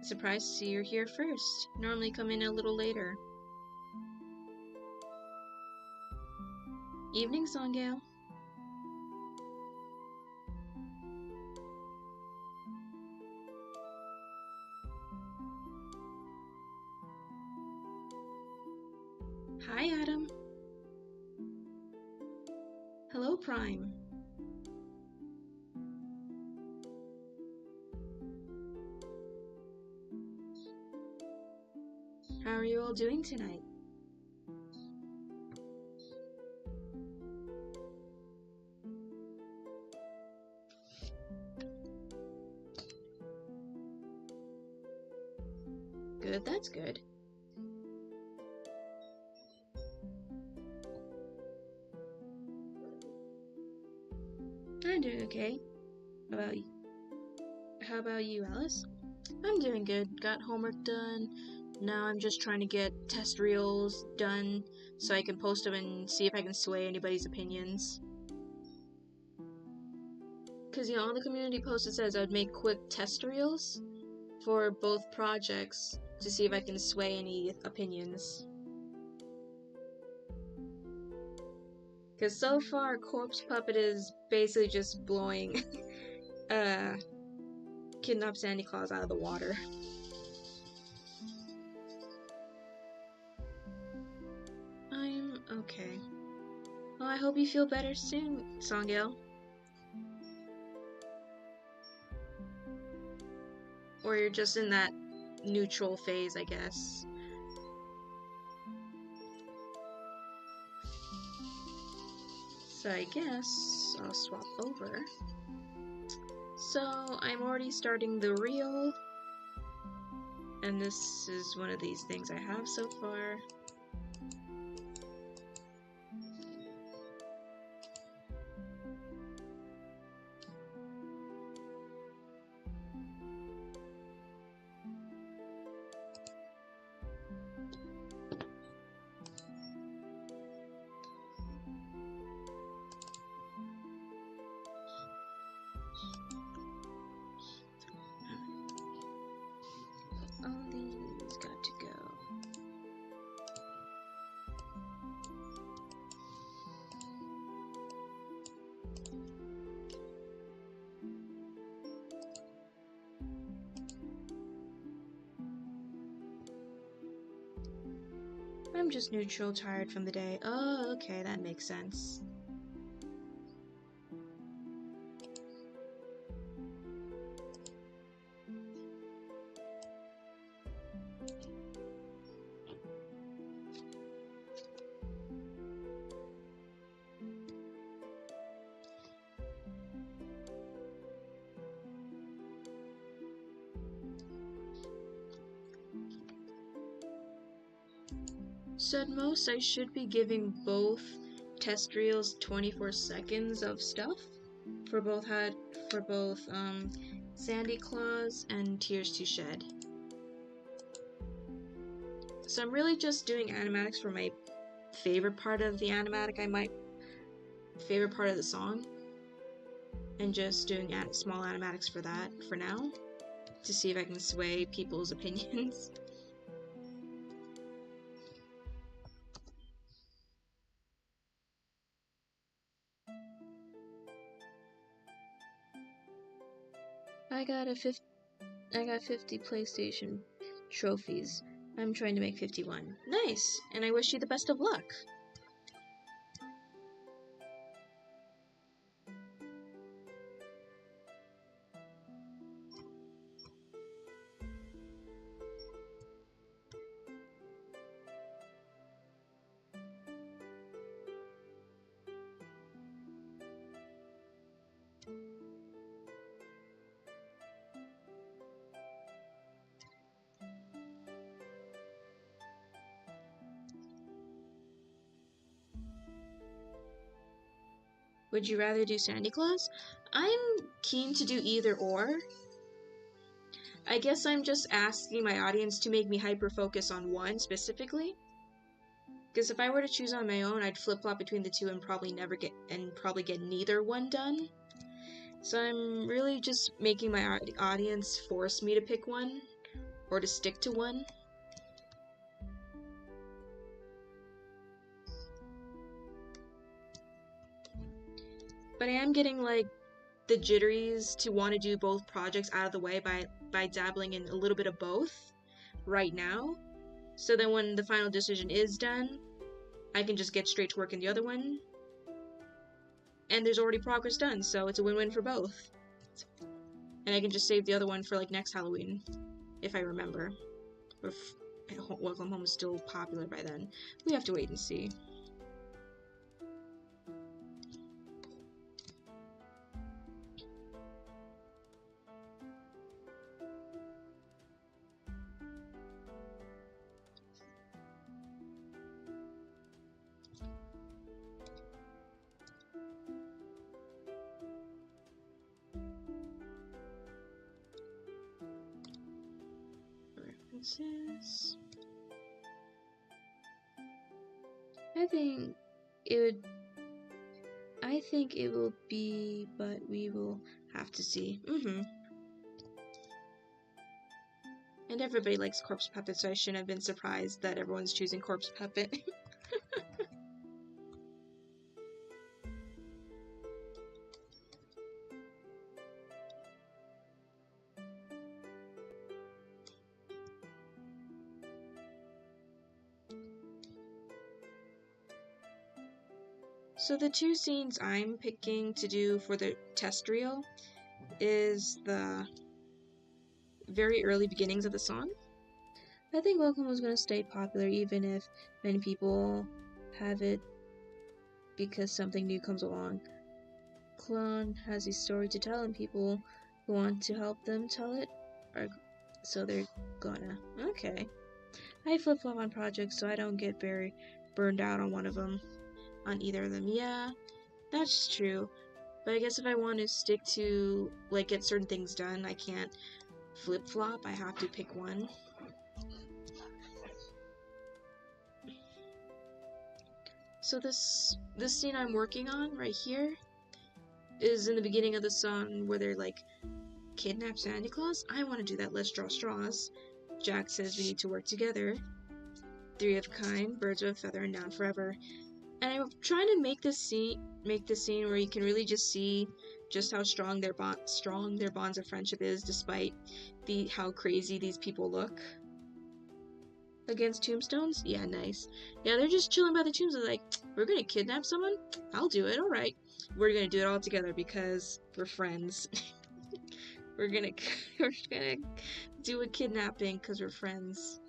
Surprised to see you're here first. Normally come in a little later. Evening, Songale. Hi, Adam. Hello, Prime. How are you all doing tonight? Good, that's good. I'm doing okay. How about you, Alice? I'm doing good. Got homework done. Now I'm just trying to get test reels done so I can post them and see if I can sway anybody's opinions. Because, you know, on the community post it says I would make quick test reels for both projects to see if I can sway any opinions. Because so far, Corpse Puppet is basically just blowing Kidnap Sandy Claus out of the water. I'm okay. Well, I hope you feel better soon, Songale. Or you're just in that neutral phase, I guess. So I guess I'll swap over. So I'm already starting the reel, and this is one of these things I have so far. All these got to go. I'm just neutral, tired from the day. Oh, okay, that makes sense. So at most, I should be giving both test reels 24 seconds of stuff for both Sandy Claus and Tears to Shed. So I'm really just doing animatics for my favorite part of the animatic, favorite part of the song, and just doing small animatics for that for now, to see if I can sway people's opinions. I got 50 PlayStation trophies. I'm trying to make 51. Nice! And I wish you the best of luck! Would you rather do Sandy Claus? I'm keen to do either or. I guess I'm just asking my audience to make me hyper-focus on one specifically. Because if I were to choose on my own, I'd flip-flop between the two and probably get neither one done. So I'm really just making my audience force me to pick one, or to stick to one. But I am getting like the jitteries to want to do both projects out of the way by dabbling in a little bit of both right now. So then when the final decision is done, I can just get straight to work in the other one. And there's already progress done, so it's a win-win for both. And I can just save the other one for like next Halloween, if I remember. Or if Welcome Home is still popular by then. We have to wait and see. References. I think it will be, but we will have to see. And everybody likes Corpse Puppet, so I shouldn't have been surprised that everyone's choosing Corpse Puppet. So the two scenes I'm picking to do for the test reel is the very early beginnings of the song. I think Welcome was going to stay popular even if many people have it because something new comes along. Clone has a story to tell and people who want to help them tell it so they're gonna. Okay. I flip-flop on projects so I don't get very burned out on either of them. Yeah, that's true. But I guess if I want to stick to, like, get certain things done, I can't flip-flop. I have to pick one. So this scene I'm working on right here is in the beginning of the song where they're like, kidnap Santa Claus? I want to do that. Let's draw straws. Jack says we need to work together. Three of a kind, birds of a feather, and down forever. And I'm trying to make this scene where you can really just see just how strong their bonds of friendship is, despite how crazy these people look. Against tombstones? Yeah, nice. Yeah, they're just chilling by the tombs. They're like, we're gonna kidnap someone? I'll do it, alright. We're gonna do it all together because we're friends. we're gonna do a kidnapping because we're friends.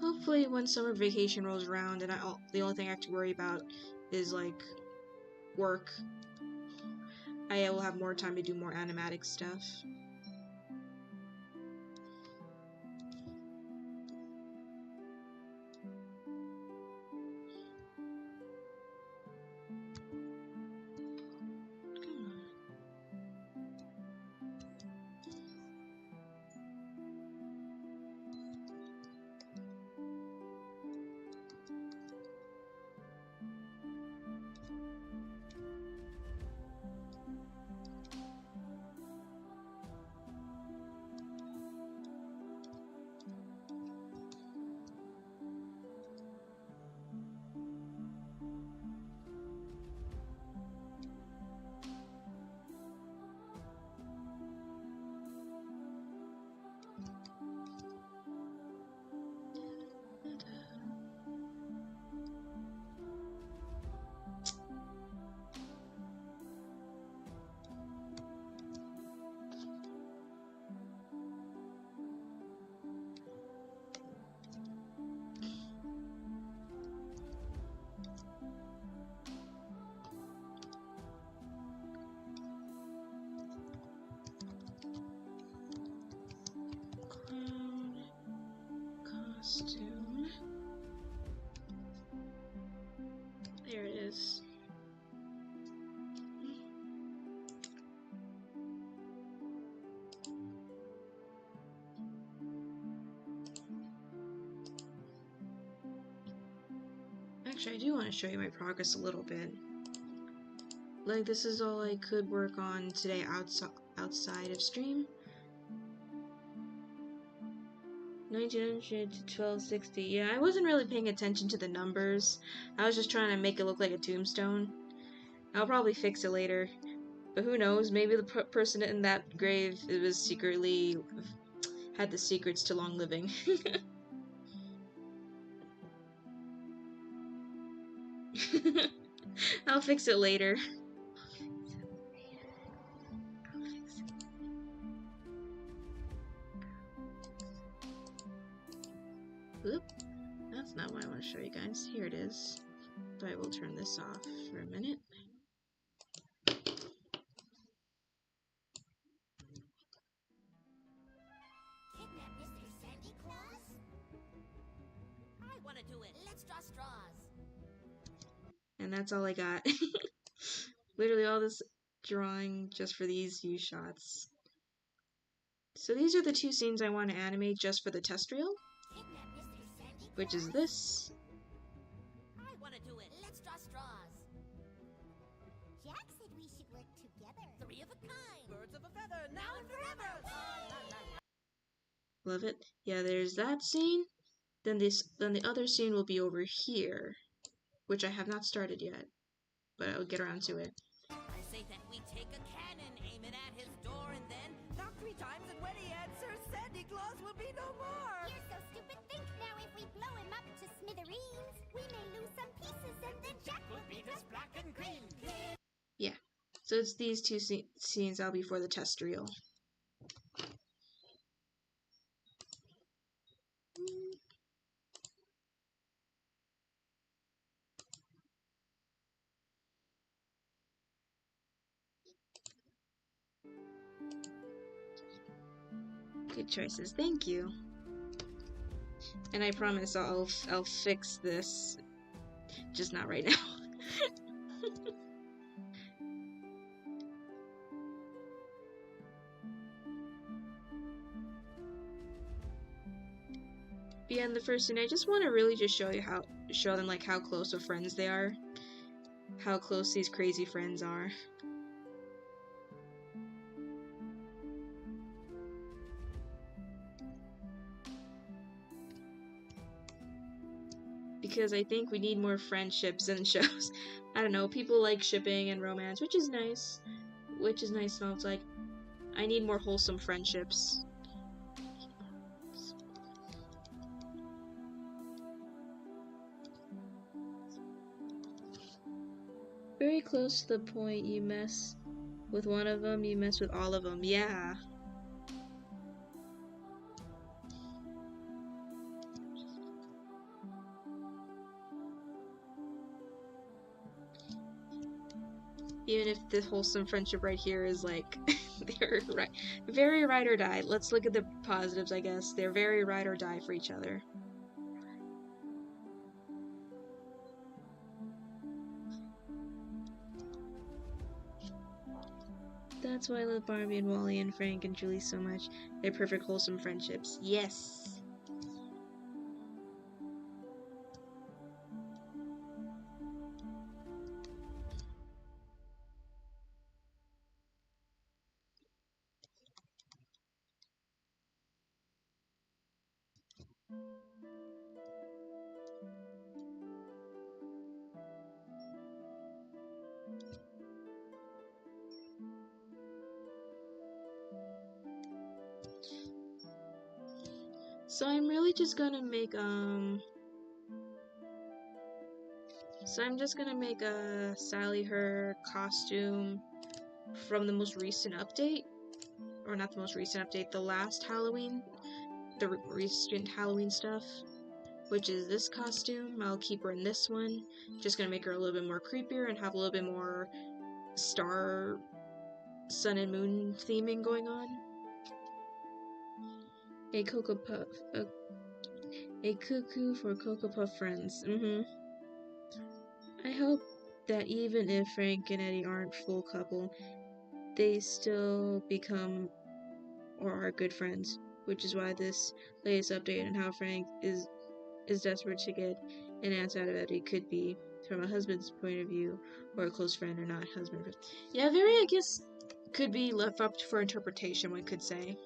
Hopefully when summer vacation rolls around and the only thing I have to worry about is like work, I will have more time to do more animatic stuff. costume. There it is. Actually, I do want to show you my progress a little bit. Like, this is all I could work on today outside of stream. 1900 to 1260. Yeah, I wasn't really paying attention to the numbers. I was just trying to make it look like a tombstone. I'll probably fix it later. But who knows, maybe the person in that grave was secretly had the secrets to long living. I'll fix it later. Oop, that's not what I want to show you guys. Here it is. But I will turn this off for a minute. Kidnap Mr. Sandy Claus? I want to do it. Let's draw straws. And that's all I got. Literally all this drawing just for these few shots. So these are the two scenes I want to animate just for the test reel, which is this. I want to do it. Let's draw straws. Jack said we should work together. Three of a kind. Birds of a feather. Now and forever. Love it. Yeah, there's that scene. Then the other scene will be over here, which I have not started yet, but I'll get around to it. I say that we take a cannon, aim it at his door, and then knock 3 times, and when he answers, Sandy Claus will be no more. You're so stupid. Think now, if we blow him up to smithereens, we may lose some pieces, and then Jack will be just black and green. Yeah, so it's these two scenes I'll be for the test reel. Good choices, thank you. And I promise I'll fix this, just not right now. Yeah, in the first scene, I just want to really just show them like how close of friends they are, how close these crazy friends are. Because I think we need more friendships in shows. I don't know, people like shipping and romance, which is nice. And all. It's like, I need more wholesome friendships. Very close to the point you mess with one of them, you mess with all of them. Yeah. Even if the wholesome friendship right here is like, they're very ride or die. Let's look at the positives, I guess. They're very ride or die for each other. That's why I love Barbie and Wally and Frank and Julie so much. They're perfect wholesome friendships. Yes! So I'm really just gonna make, a Sally her costume from the most recent update. Or not the most recent update, the last Halloween. The recent Halloween stuff. Which is this costume. I'll keep her in this one. Just gonna make her a little bit more creepier and have a little bit more star, sun and moon theming going on. A Cocoa Puff. A cuckoo for Cocoa Puff friends. I hope that even if Frank and Eddie aren't full couple, they still become or are good friends, which is why this latest update on how Frank is desperate to get an answer out of Eddie could be from a husband's point of view or a close friend or not husband. Yeah, very, I guess, could be left up for interpretation, one could say.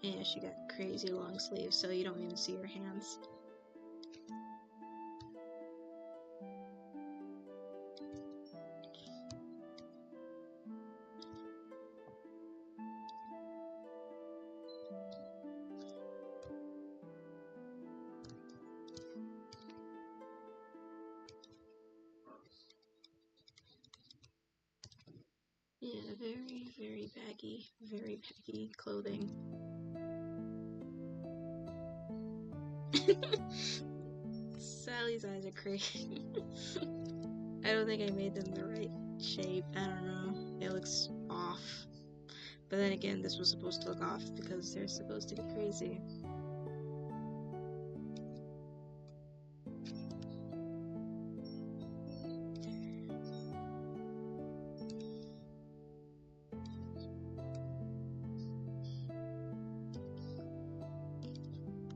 Yeah, she got crazy long sleeves, so you don't even see her hands. Yeah, very baggy clothing. Sally's eyes are crazy. I don't think I made them the right shape. I don't know. It looks off. But then again, this was supposed to look off because they're supposed to get crazy.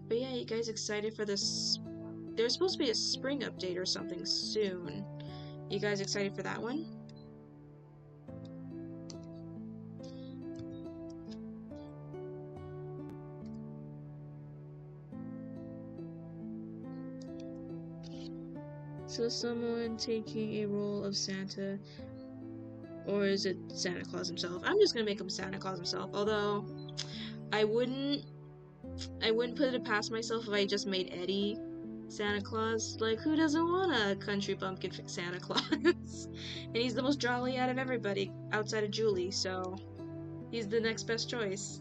But yeah, you guys excited for this? There's supposed to be a spring update or something soon. You guys excited for that one? So someone taking a role of Santa, or is it Santa Claus himself? I'm just gonna make him Santa Claus himself, although I wouldn't put it past myself if I just made Eddie Santa Claus. Like, who doesn't want a country bumpkin Santa Claus? And he's the most jolly out of everybody outside of Julie, so he's the next best choice.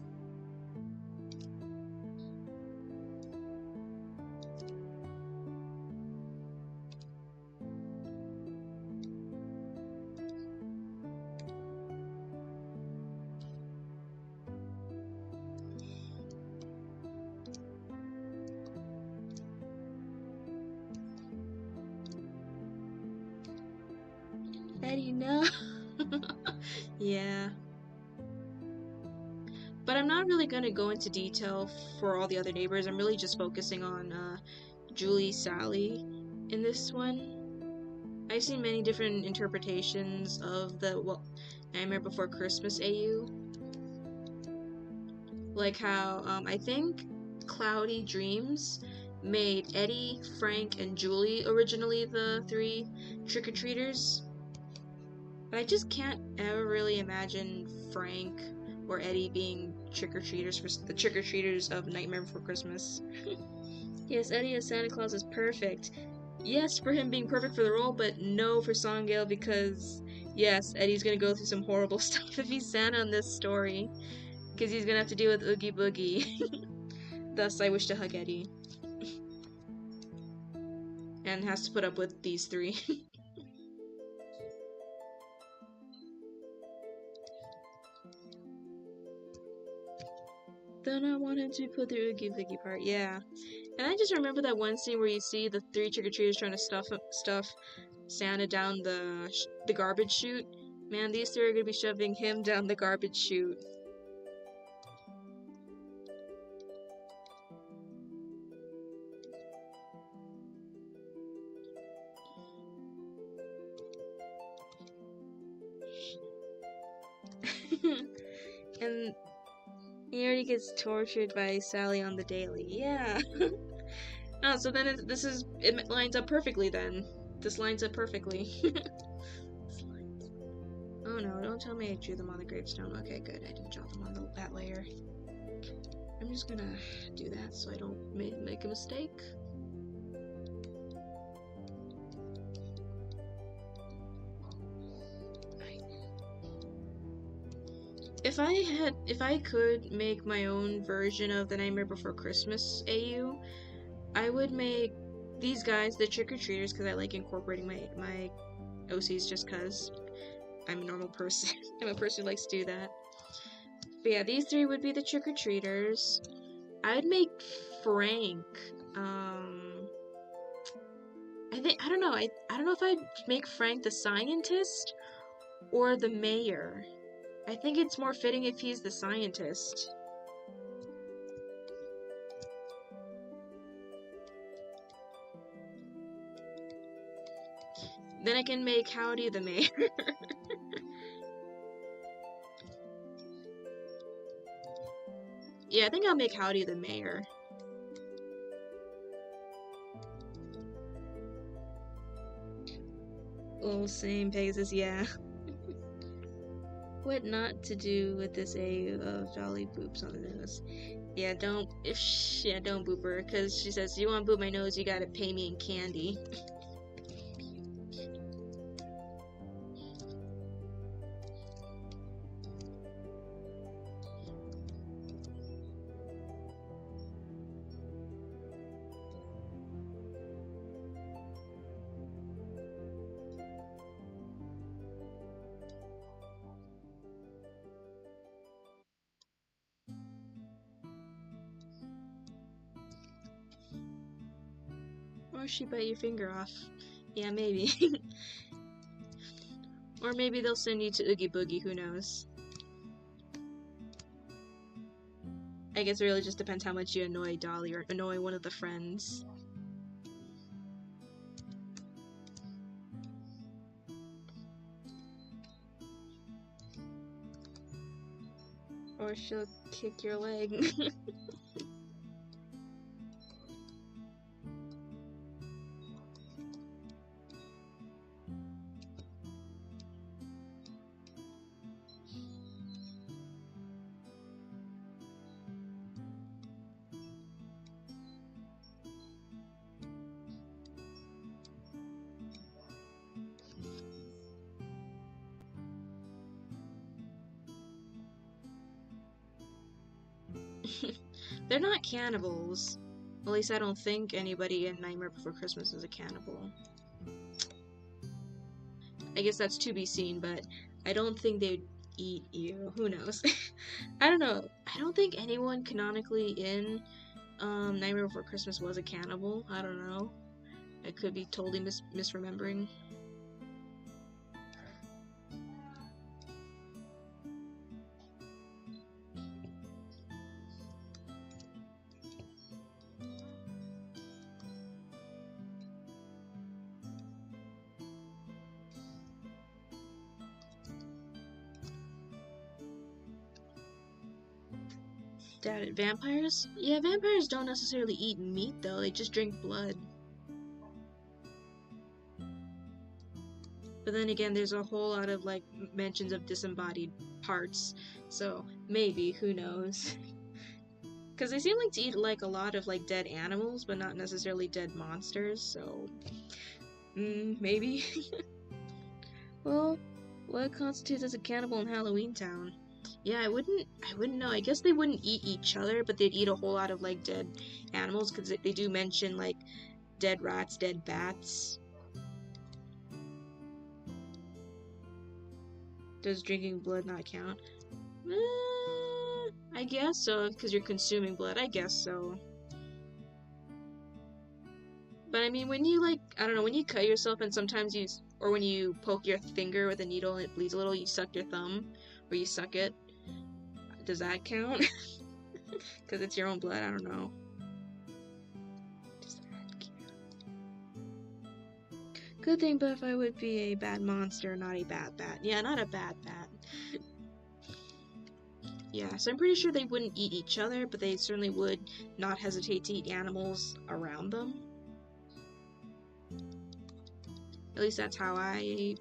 Eddie, no. Yeah. But I'm not really going to go into detail for all the other neighbors. I'm really just focusing on Julie, Sally in this one. I've seen many different interpretations of the Nightmare Before Christmas AU. Like how I think Cloudy Dreams made Eddie, Frank, and Julie originally the 3 trick-or-treaters. But I just can't ever really imagine Frank or Eddie being trick-or-treaters for the trick-or-treaters of Nightmare Before Christmas. Yes, Eddie as Santa Claus is perfect. Yes, for him being perfect for the role, but no for Songale because, yes, Eddie's gonna go through some horrible stuff if he's Santa in this story. Because he's gonna have to deal with Oogie Boogie. Thus, I wish to hug Eddie. And has to put up with these 3. Then I want him to put the Oogie Boogie part, yeah. And I just remember that one scene where you see the 3 trick-or-treaters trying to stuff Santa down the garbage chute. Man, these 3 are gonna be shoving him down the garbage chute. And he already gets tortured by Sally on the daily. Yeah. Oh, so then it lines up perfectly then. This lines up perfectly. Oh no, don't tell me I drew them on the gravestone. Okay, good. I didn't draw them on that layer. I'm just gonna do that so I don't make a mistake. If I could make my own version of the Nightmare Before Christmas AU, I would make these guys the trick-or-treaters because I like incorporating my OCs just because I'm a normal person. I'm a person who likes to do that. But yeah, these three would be the trick-or-treaters. I'd make Frank, I don't know if I'd make Frank the scientist or the mayor. I think it's more fitting if he's the scientist. Then I can make Howdy the mayor. Yeah, I think I'll make Howdy the mayor. Oh, same Pegasus, yeah. What not to do with this AU of Jolly Boops on the nose? Yeah, don't boop her, because she says, you want to boop my nose, you gotta pay me in candy. Or she bite your finger off. Yeah, maybe. Or maybe they'll send you to Oogie Boogie, who knows. I guess it really just depends how much you annoy Dolly or annoy one of the friends. Or she'll kick your leg. They're not cannibals. At least I don't think anybody in Nightmare Before Christmas is a cannibal. I guess that's to be seen, but I don't think they'd eat you. Who knows? I don't know. I don't think anyone canonically in Nightmare Before Christmas was a cannibal. I don't know. I could be totally misremembering. Doubt it. Vampires? Yeah, vampires don't necessarily eat meat though, they just drink blood. But then again, there's a whole lot of like mentions of disembodied parts, so maybe, who knows? Because they seem like to eat like a lot of like dead animals, but not necessarily dead monsters, so maybe. Well, what constitutes as a cannibal in Halloween Town? Yeah, I wouldn't know. I guess they wouldn't eat each other, but they'd eat a whole lot of like dead animals because they do mention like dead rats, dead bats. Does drinking blood not count? I guess so, because you're consuming blood. I guess so. But I mean, when you like, I don't know, when you cut yourself and sometimes or when you poke your finger with a needle and it bleeds a little, you suck your thumb, or you suck it. Does that count? Because it's your own blood, I don't know. Does that count? Good thing Butterfly would be a bad monster, not a bad bat. Yeah, not a bad bat. Yeah, so I'm pretty sure they wouldn't eat each other, but they certainly would not hesitate to eat animals around them. At least that's how I'm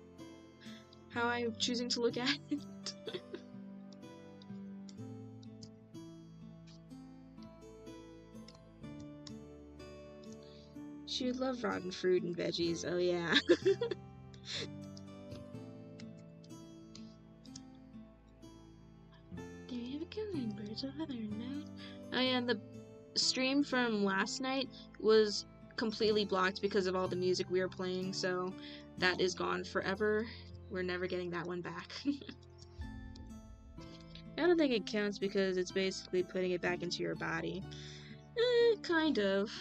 choosing to look at it. She would love rotten fruit and veggies. Oh yeah. There you have a killing birds of feather note. Oh yeah, and the stream from last night was completely blocked because of all the music we were playing, so that is gone forever. We're never getting that one back. I don't think it counts because it's basically putting it back into your body. Kind of.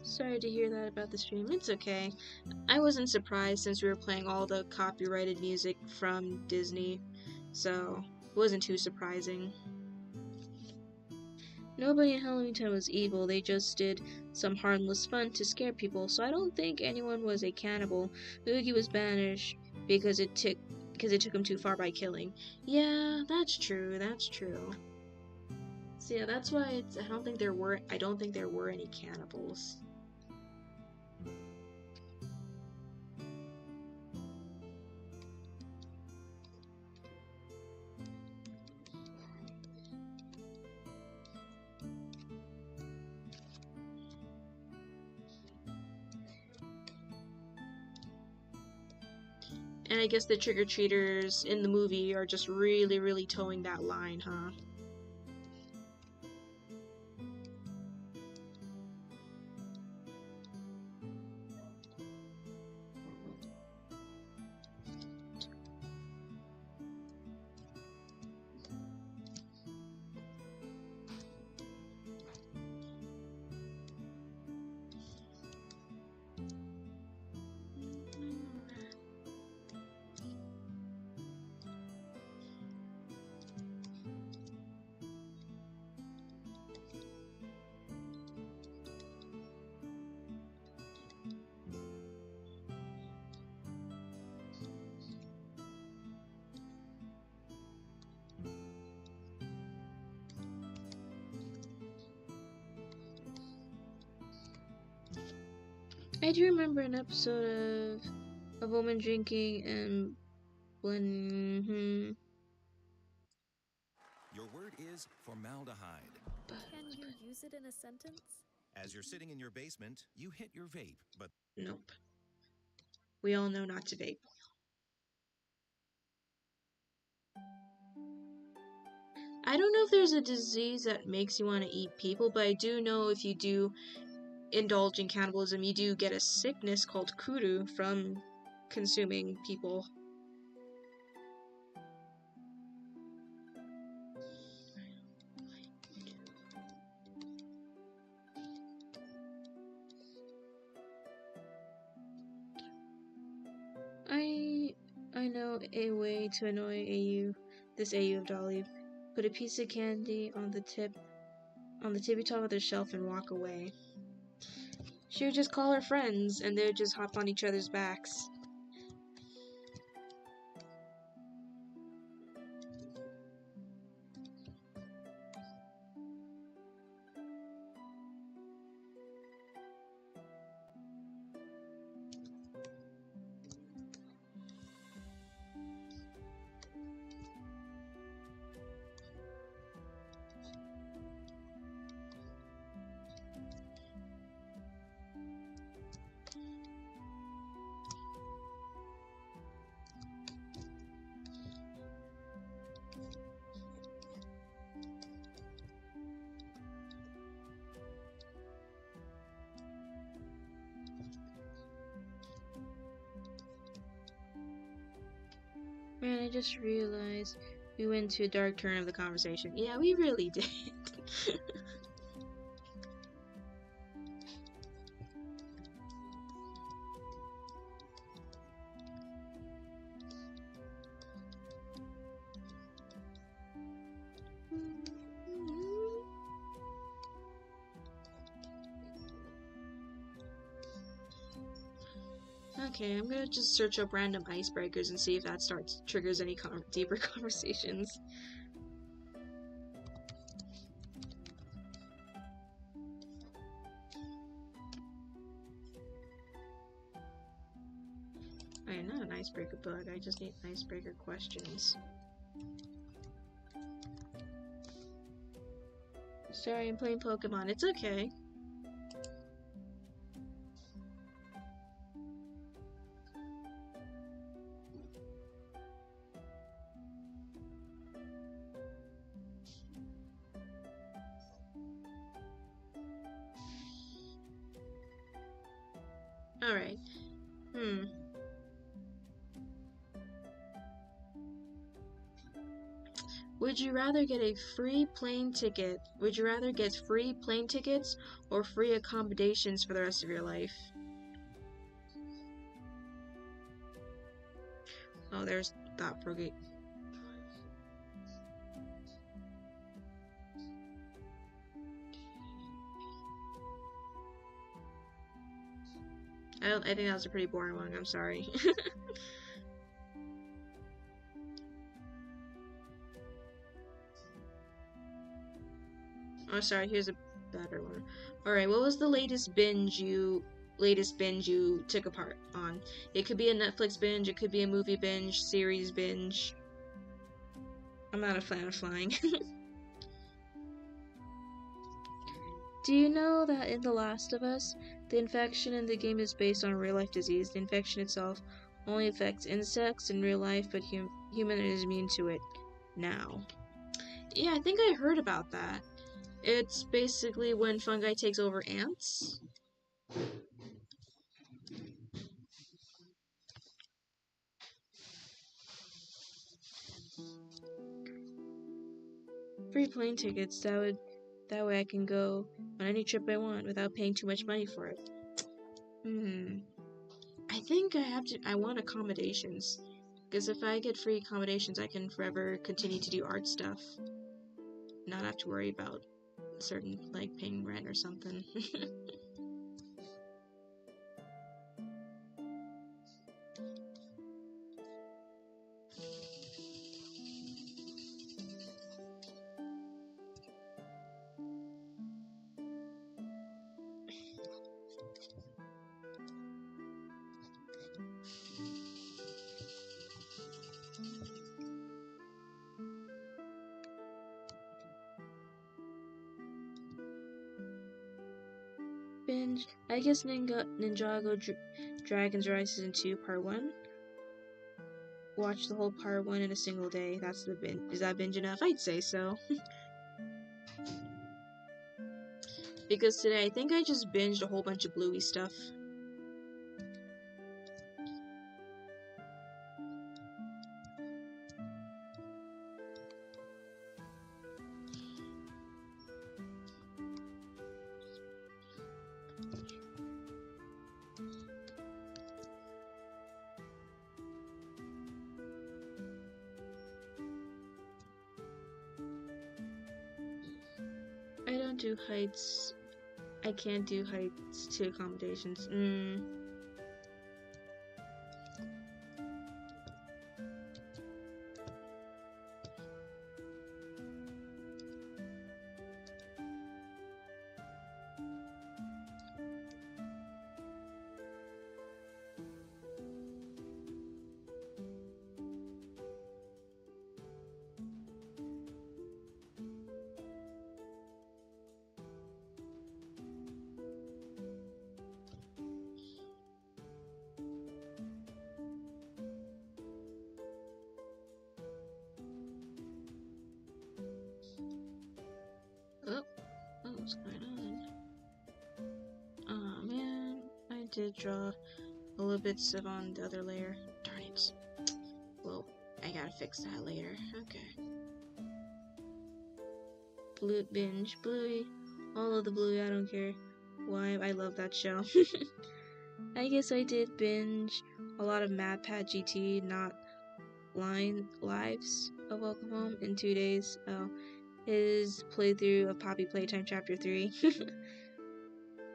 Sorry to hear that about the stream. It's okay. I wasn't surprised since we were playing all the copyrighted music from Disney, so it wasn't too surprising. Nobody in Halloween Town was evil, they just did some harmless fun to scare people, so I don't think anyone was a cannibal. Oogie was banished because it took him too far by killing. Yeah, that's true, that's true. So yeah, that's why I don't think there were any cannibals. And I guess the trick-or-treaters in the movie are just really, really towing that line, huh? I do remember an episode of a woman drinking and blending. Your word is formaldehyde. Can you use it in a sentence? As you're sitting in your basement, you hit your vape, but Nope. We all know not to vape. I don't know if there's a disease that makes you want to eat people, but I do know if you do indulge in cannibalism, you do get a sickness called kuru from consuming people. I know a way to annoy this AU of Dolly. Put a piece of candy on the tippy top of the shelf and walk away. She would just call her friends, and they would just hop on each other's backs. Man, I just realized we went to a dark turn of the conversation. Yeah, we really did. Okay, I'm gonna just search up random icebreakers and see if that triggers any deeper conversations. I'm not an icebreaker bug, I just need icebreaker questions. Sorry, I'm playing Pokemon, it's okay. Alright. Would you rather get a free plane ticket? Would you rather get free plane tickets or free accommodations for the rest of your life? Oh, there's that froggy. I think that was a pretty boring one, I'm sorry. Oh, sorry, here's a better one. Alright, what was the latest binge you took apart on? It could be a Netflix binge, it could be a movie binge, series binge. I'm not a fan of flying. Do you know that in The Last of Us, the infection in the game is based on a real-life disease? The infection itself only affects insects in real life, but human is immune to it now. Yeah, I think I heard about that. It's basically when fungi takes over ants. Free plane tickets, that way I can go on any trip I want without paying too much money for it. I think I want accommodations. Because if I get free accommodations, I can forever continue to do art stuff. Not have to worry about certain, like, paying rent or something. Binge. I guess Ninjago Dragon's Rise Season 2 Part 1. Watch the whole Part 1 in a single day. That's the binge. Is that binge enough? I'd say so. Because today I think I just binged a whole bunch of Bluey stuff. I don't do heights. I can't do heights to accommodations. What's going on? Oh man, I did draw a little bit of on the other layer. Darn it. Well, I gotta fix that later. Okay. Blue binge. Bluey. All of the Bluey, I don't care. Why? I love that show. I guess I did binge a lot of MadPat GT, not lives of Welcome Home in 2 days. Oh, his playthrough of Poppy Playtime Chapter 3.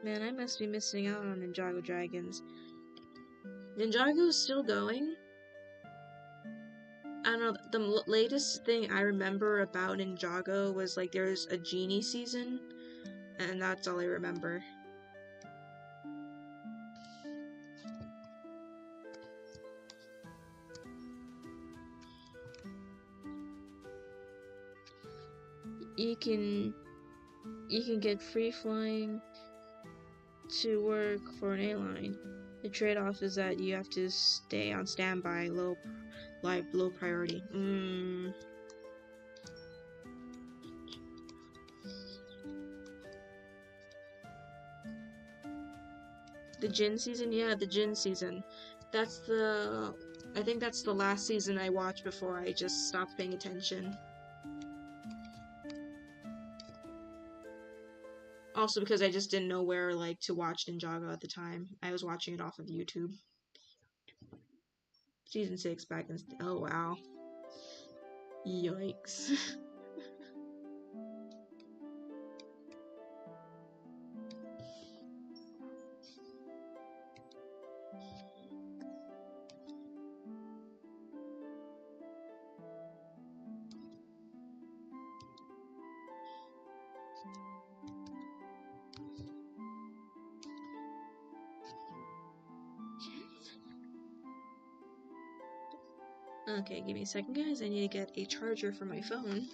Man, I must be missing out on Ninjago Dragons. Ninjago's still going? I don't know, the latest thing I remember about Ninjago was like there's a genie season, and that's all I remember. You can get free flying to work for an airline. The trade-off is that you have to stay on standby, low priority. The Jin season? Yeah, the Jin season. I think that's the last season I watched before I just stopped paying attention. Also because I just didn't know where to watch Ninjago at the time. I was watching it off of YouTube. Season 6 back in... Oh, wow. Yikes. Okay, give me a second, guys. I need to get a charger for my phone.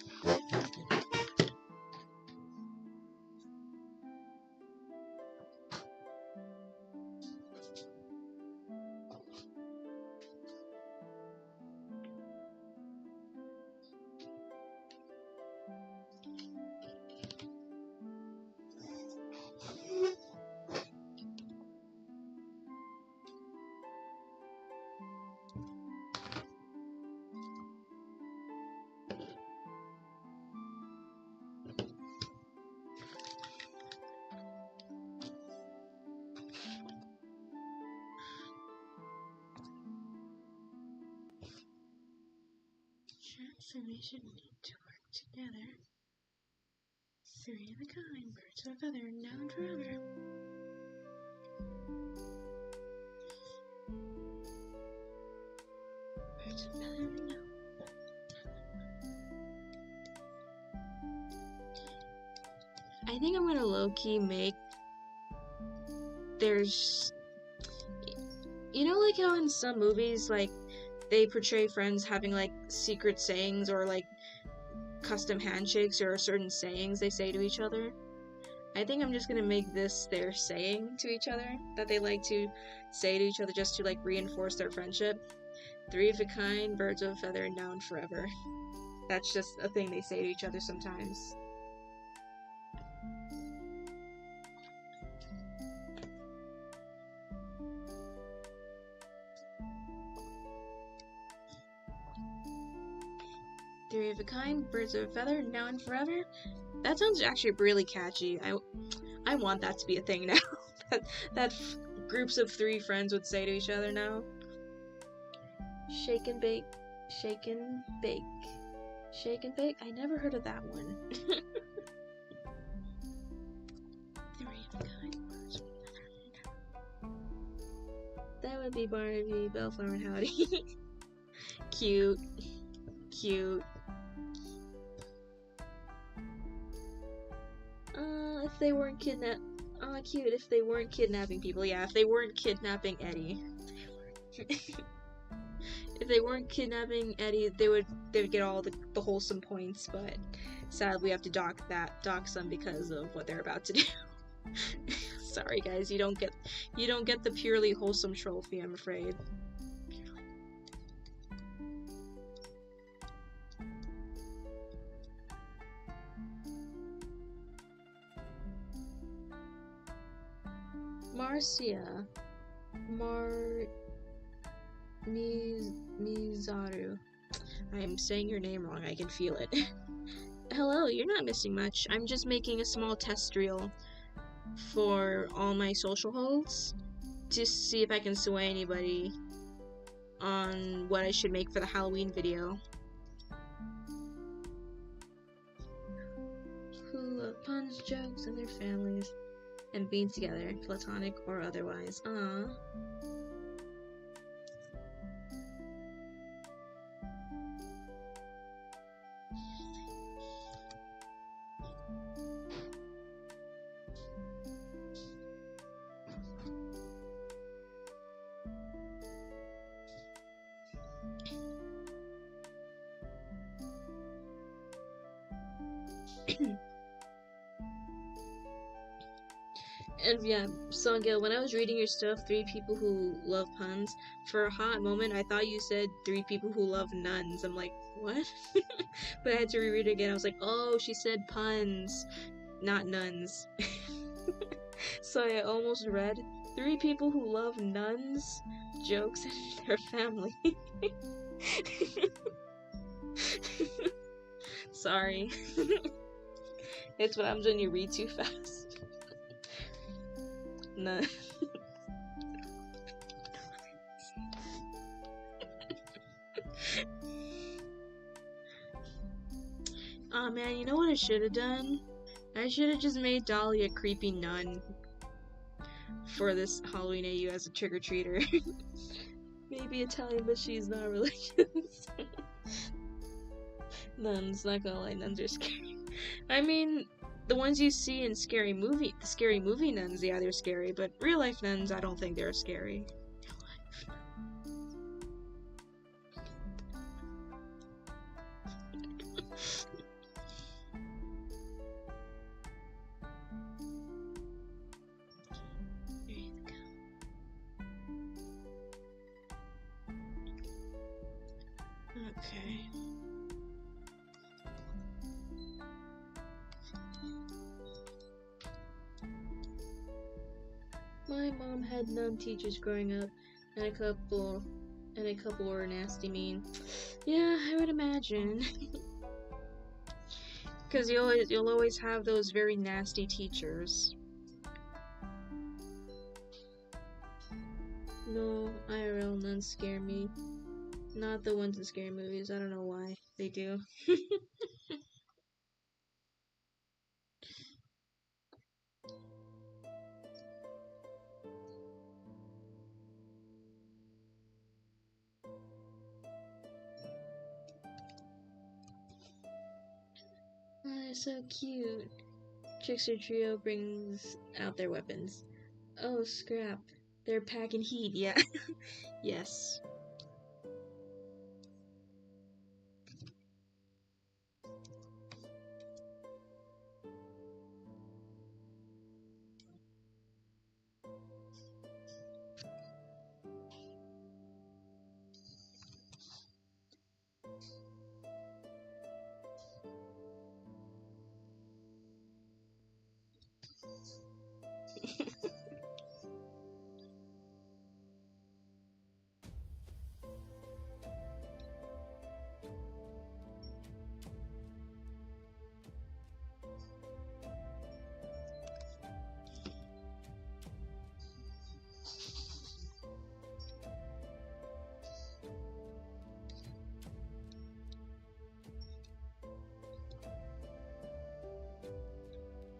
Transformation need to work together. 3 of a kind, birds of a feather, now and forever. Birds of a feather, now. I think I'm gonna low-key make... There's... You know, like how in some movies, they portray friends having secret sayings or custom handshakes or certain sayings they say to each other. I think I'm just gonna make this their saying to each other that they like to say to each other just to reinforce their friendship. 3 of a kind, birds of a feather, now and forever. That's just a thing they say to each other sometimes. Three of a kind, birds of a feather, now and forever. That sounds actually really catchy. I want that to be a thing now. that groups of 3 friends would say to each other now. Shake and bake, shake and bake, shake and bake. I never heard of that one. 3 of a kind, birds of a feather. That would be Barnaby, Bellflower, and Howdy. Cute. Cute. If they weren't cute if they weren't kidnapping people. Yeah, if they weren't kidnapping Eddie. If they weren't kidnapping Eddie, they would get all the wholesome points, but sadly we have to dock them because of what they're about to do. Sorry guys, you don't get the purely wholesome trophy, I'm afraid. Marcia. Mizaru. I am saying your name wrong, I can feel it. hello, you're not missing much. I'm just making a small test reel for all my social holds to see if I can sway anybody on what I should make for the Halloween video. Who love puns, jokes, and their families, and being together, platonic or otherwise. Aww. And yeah, Songil, when I was reading your stuff, 3 people who love puns, for a hot moment I thought you said 3 people who love nuns. I'm like, what? But I had to reread it again. I was like, oh, she said puns, not nuns. So I almost read 3 people who love nuns, jokes, and their family. Sorry. It's what happens when you read too fast. No. Aw man, you know what I should have done? I should have just made Dolly a creepy nun for this Halloween AU as a trick-or-treater. Maybe Italian, but she's not religious. Nuns, not gonna lie, nuns are scary. I mean, the ones you see in the scary movie nuns, yeah, they're scary, but real life nuns, I don't think they're scary. Okay. My mom had nun teachers growing up, and a couple were nasty mean. Yeah, I would imagine. Cause you'll always have those very nasty teachers. No, IRL nuns scare me. Not the ones in scary movies. I don't know why they do. They're so cute. Trickster Trio brings out their weapons. Oh, scrap. They're packing heat, yeah. Yes.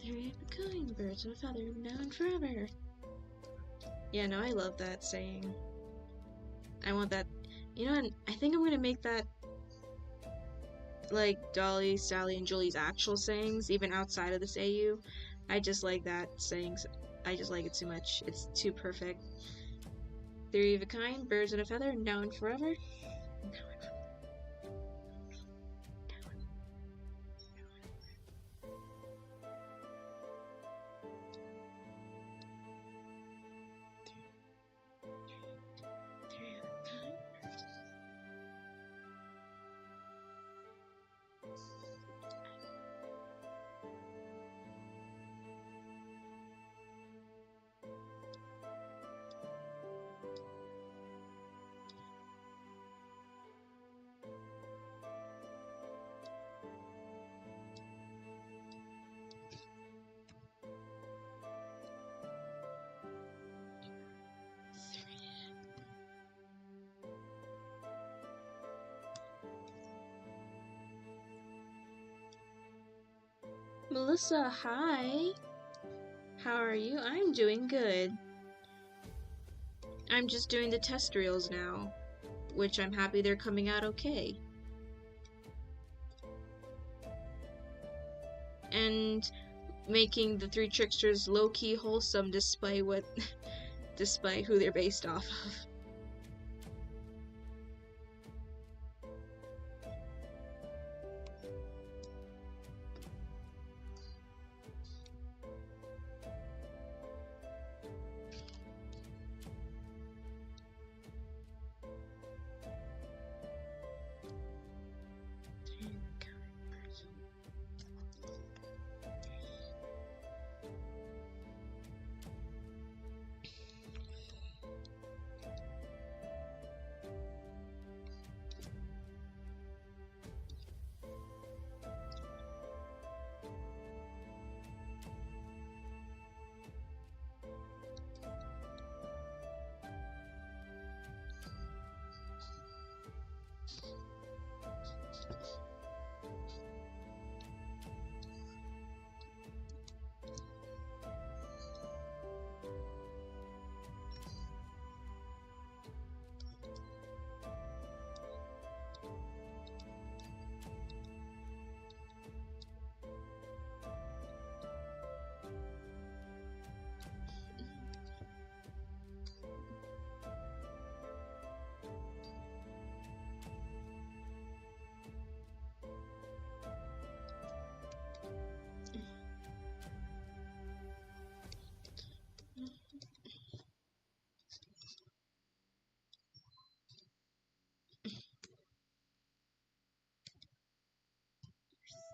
Three of a kind, birds of a feather, now and forever. Yeah, no, I love that saying. I want that. You know, and I think I'm gonna make that like Dolly, Sally, and Julie's actual sayings, even outside of this AU. I just like that sayings. I just like it too much. It's too perfect. Three of a kind, birds of a feather, now and forever. Melissa, hi. How are you? I'm doing good. I'm just doing the test reels now, which I'm happy they're coming out okay. And making the Three Tricksters low-key wholesome despite despite who they're based off of.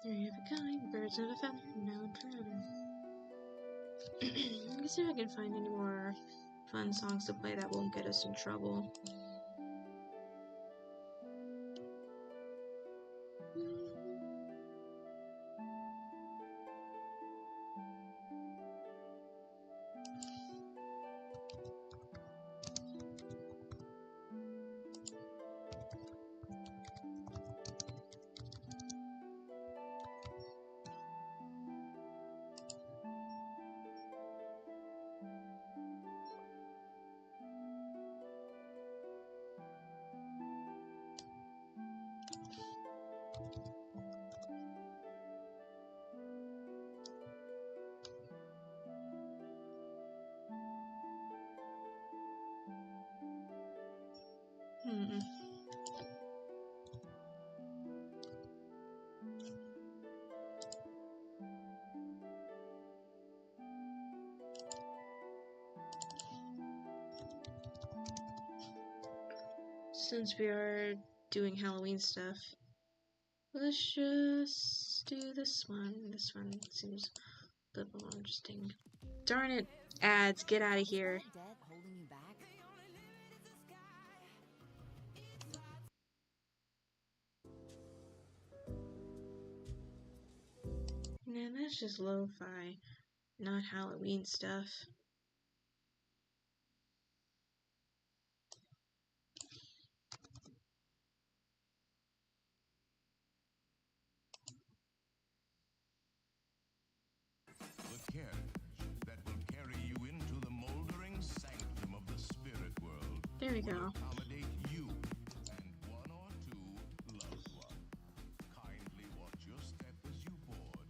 Three of a kind, birds of a feather, now and forever. Let me see if I can find any more fun songs to play that won't get us in trouble. Since we are doing Halloween stuff, let's just do this one. This one seems a little more interesting. Darn it, ads, get out of here. Man, that's just lo-fi, not Halloween stuff. The carriage that will carry you into the moldering sanctum of the spirit world. There we go. Accommodate you and one or two loved ones. Kindly watch your step as you board.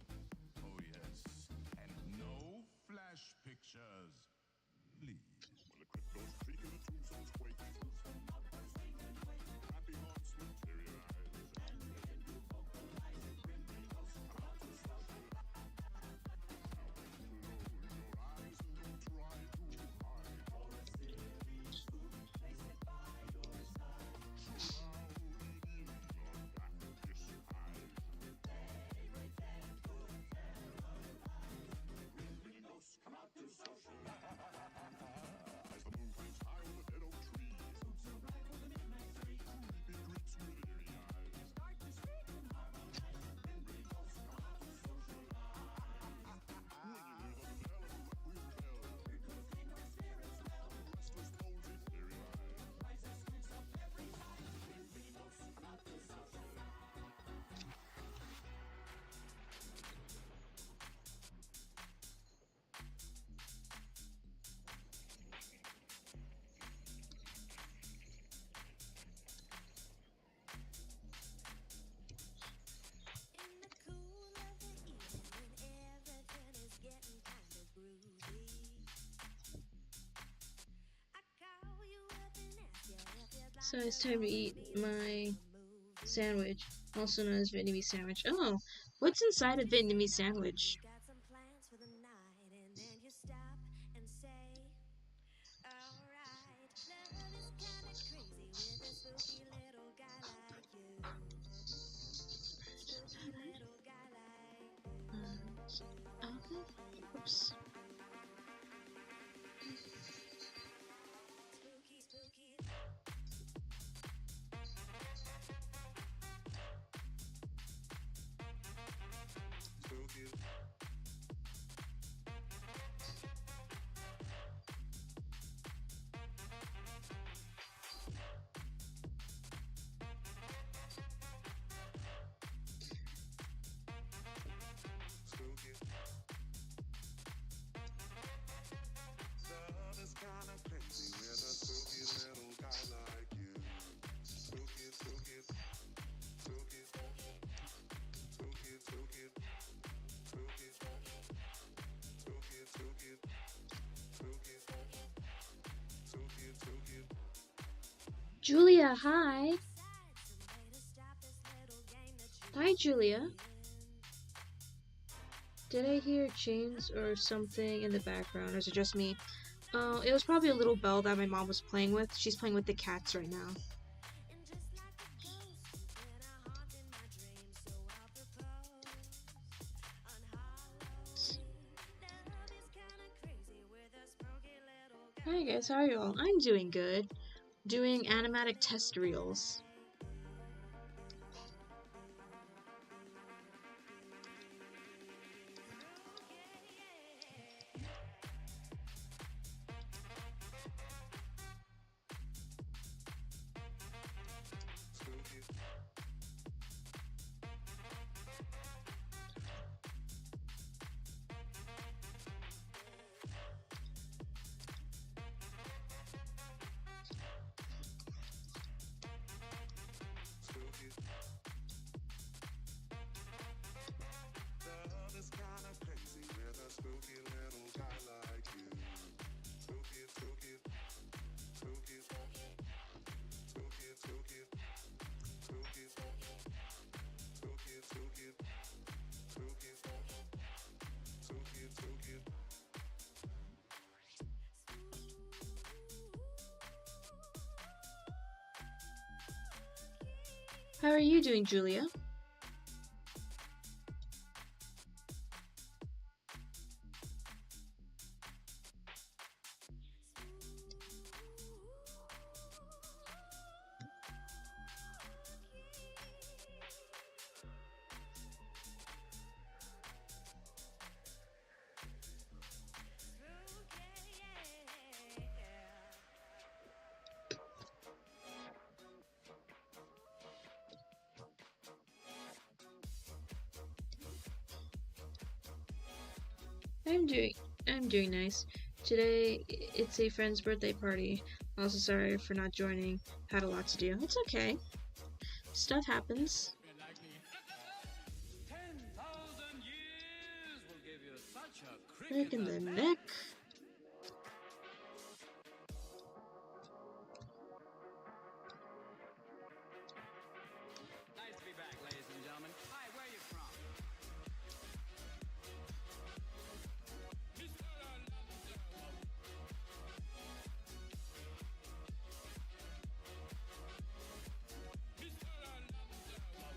Oh yes, and no flash pictures. Please. When the crypto's creaking the tombstones quake. Happy hearts materialize. So it's time to eat my sandwich, also known as Vietnamese sandwich. Oh, what's inside a Vietnamese sandwich? Got some plans for the night, and then you stop and say, alright, love is kinda crazy with a spooky little guy like you. Spooky little guy like you. Oops. Spooky, spooky. Julia, hi. Hi, Julia. Did I hear chains or something in the background, or is it just me? Oh, it was probably a little bell that my mom was playing with. She's playing with the cats right now. Hi guys, how are you all? I'm doing good. Doing animatic test reels. How are you doing, Julia? I'm doing nice. Today it's a friend's birthday party. Also sorry for not joining. Had a lot to do. It's okay. Stuff happens. 10,000 years will give you such a Crick in the neck. Nice to be back, ladies and gentlemen. Hi, where are you from?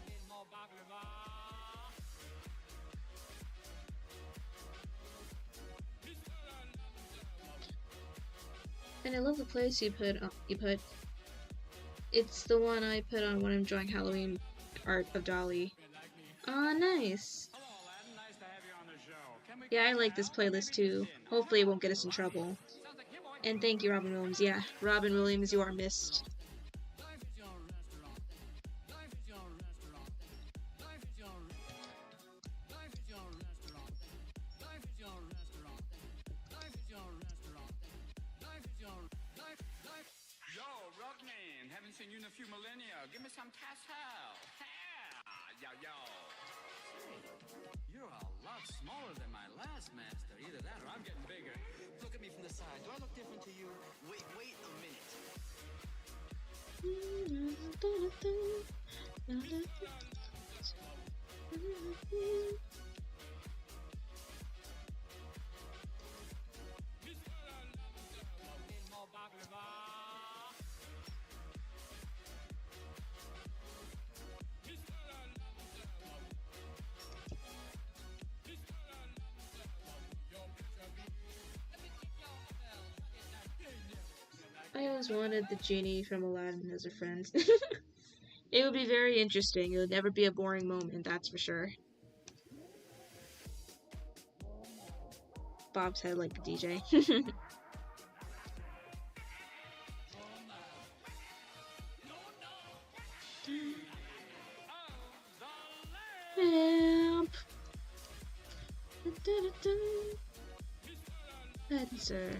Need more baklava. And I love the place you put. It's the one I put on when I'm drawing Halloween art of Dolly. Ah, nice. Hello, Aladdin. Nice to have you on the show. Can we Yeah, I cut like it this out? Or playlist maybe too. just in? Hopefully it won't get us in trouble. Sounds like you, boy. And thank you, Robin Williams. Yeah, Robin Williams, you are missed. Life is your restaurant. Life is your restaurant. Life is your Life is your restaurant. Life is your restaurant. Life is your restaurant. Life is your life. Yo, Rockman, haven't seen you in a few millennia. Give me some tassel. Yo, yo. You're a lot smaller than my last master. Either that or I'm getting bigger. Look at me from the side. Do I look different to you? Wait a minute. I always wanted the genie from Aladdin as a friend. It would be very interesting. It would never be a boring moment, that's for sure. Bob's head like the DJ. Help! Spencer.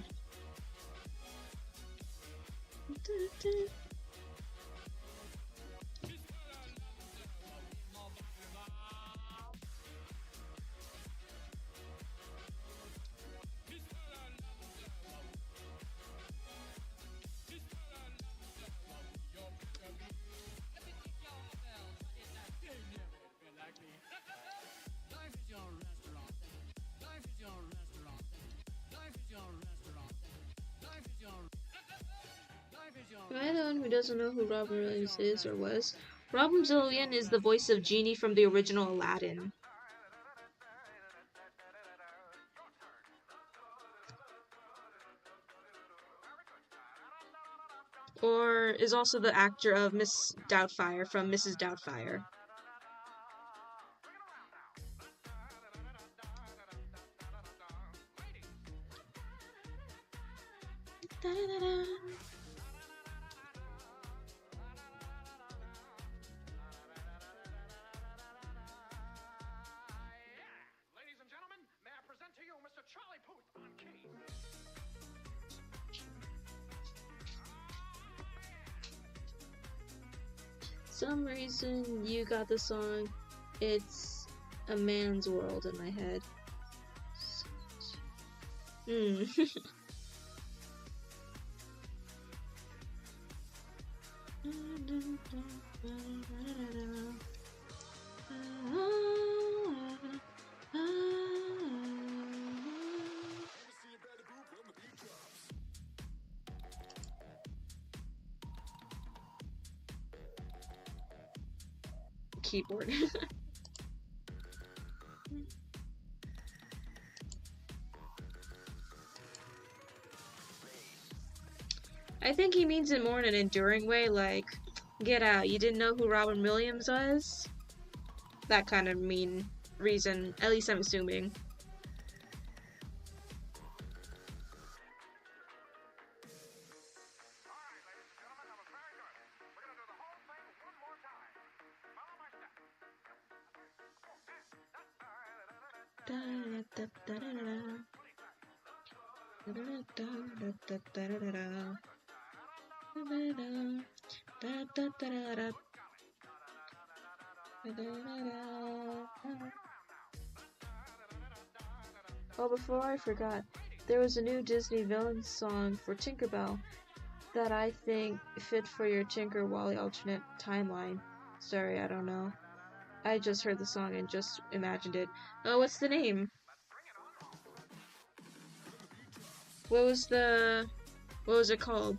Am I the one who doesn't know who Robin Williams is or was? Robin Williams is the voice of Genie from the original Aladdin. Or is also the actor of Miss Doubtfire from Mrs. Doubtfire. Da-da-da-da. Ladies and gentlemen, may I present to you Mr. Charlie Puth on keys. Some reason you got the song It's a Man's World in my head. Keyboard. I think he means it more in an enduring way, like, get out, you didn't know who Robin Williams was? That kind of mean reason, at least I'm assuming. Oh, before I forgot, there was a new Disney villain song for Tinkerbell that I think fit for your Tinker Wally alternate timeline. Sorry, I don't know. I just heard the song and just imagined it. Oh, what's the name? What was it called?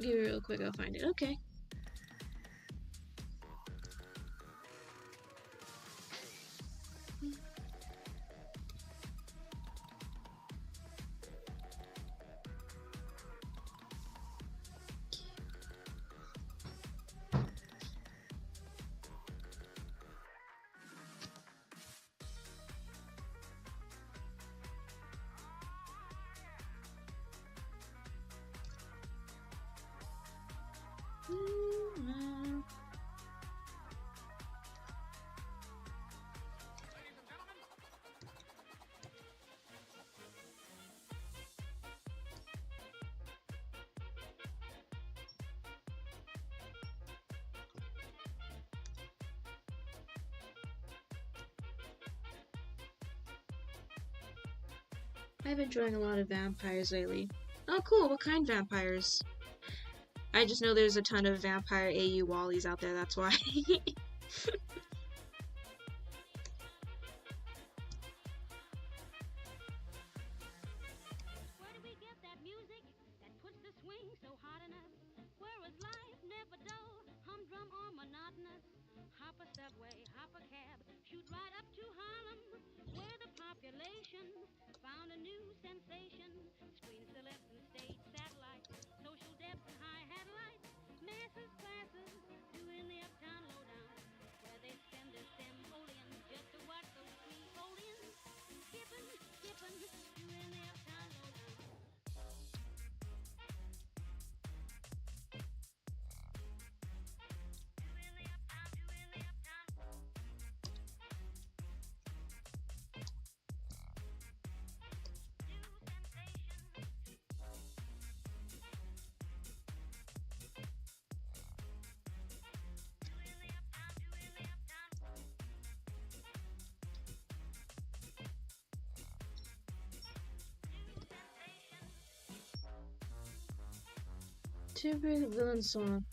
Give me real quick, I'll find it. Okay. I've been enjoying a lot of vampires lately. Oh, cool. What kind of vampires? I just know there's a ton of vampire AU Wallies out there, that's why. Where do we get that music that puts the swing so hot in us? Where is life never dull, humdrum or monotonous? Hop a subway, hop a cab, shoot right up to Harlem, where the population found a new sensation. Screen celebs and stage satellites, social depths and hi-hat lights, masses, classes, doing the uptown lowdown, where they spend their simoleons just to watch those sweet oleans skipping, doing the uptown lowdown. Favorite villain song.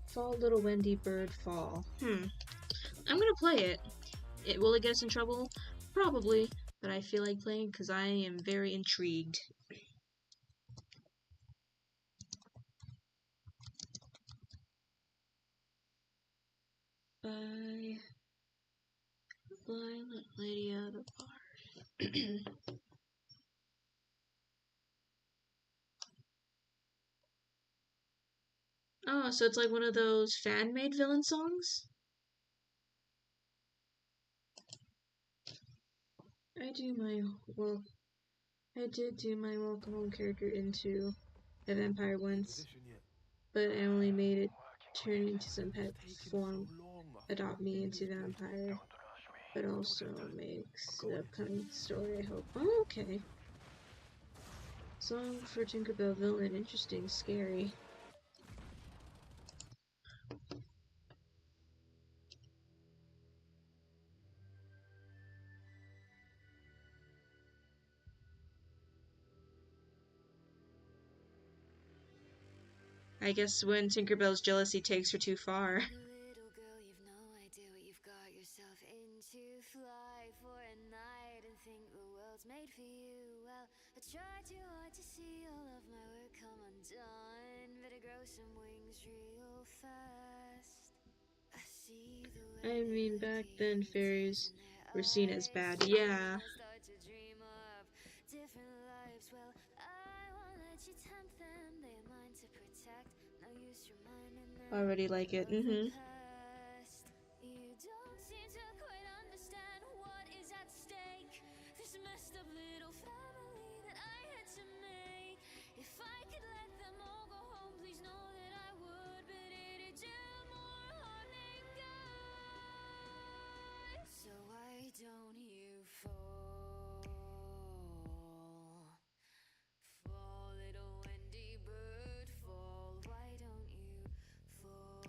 Fall, Little Wendy Bird, Fall. I'm gonna play it. Will it get us in trouble? Probably, but I feel like playing because I am very intrigued. By Violet Lady of the Bar. Oh, so it's like one of those fan-made villain songs? I did do my welcome home character into a vampire once, but I only made it turn into some pet form, adopt me into vampire, but also makes the upcoming story, I hope. Oh, okay. Song for Tinkerbell villain, interesting, scary. I guess when Tinkerbell's jealousy takes her too far. Little girl, you've no idea what you've got yourself into. Fly for a night and think the world's made for you. Well, I tried too hard to see all of my work come undone. Better grow some wings real fast. I see the way I mean, back then fairies in their were seen as eyes. bad. Yeah. I start to dream of different lives. Well, I won't let you tempt them. They are mine to protect. No use reminding them. Already like it. Past. You don't seem to quite understand what is at stake. This messed up little family that I had to make. If I could let them all go home, please know that I would. But it'd do more harm than good. So why don't you fall? Fall, little Wendy bird, fall. Why don't you fall?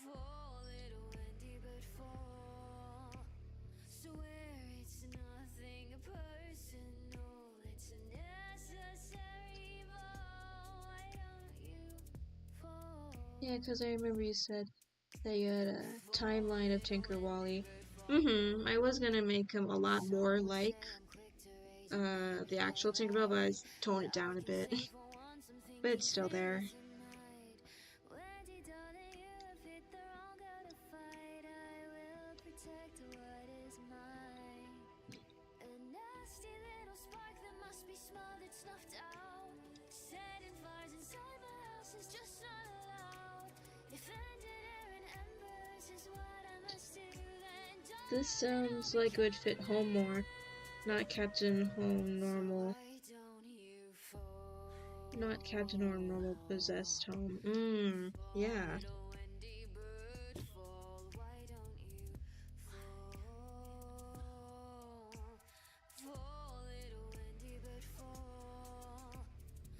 Fall, little Wendy bird, fall. Swear it's nothing personal, it's a necessary evil. Why don't you fall? Yeah, because I remember you said that you had a timeline of Tinker Wally. I was gonna make him a lot more like the actual Tinkerbell, but I toned it down a bit. But it's still there. Wendy, darling, you have hit the wrong girl to fight. I will protect what is mine. A nasty little spark that must be smothered, snuffed out. Setting fires inside my house is just not allowed. If ended air and embers is what I must do, then don't. This sounds like it would fit home more, not Captain Home Normal. Why don't you fall? Not Captain or Normal Possessed Home. Yeah. Little Wendy bird, fall. Why don't you fall? Fall, little Wendy bird, fall.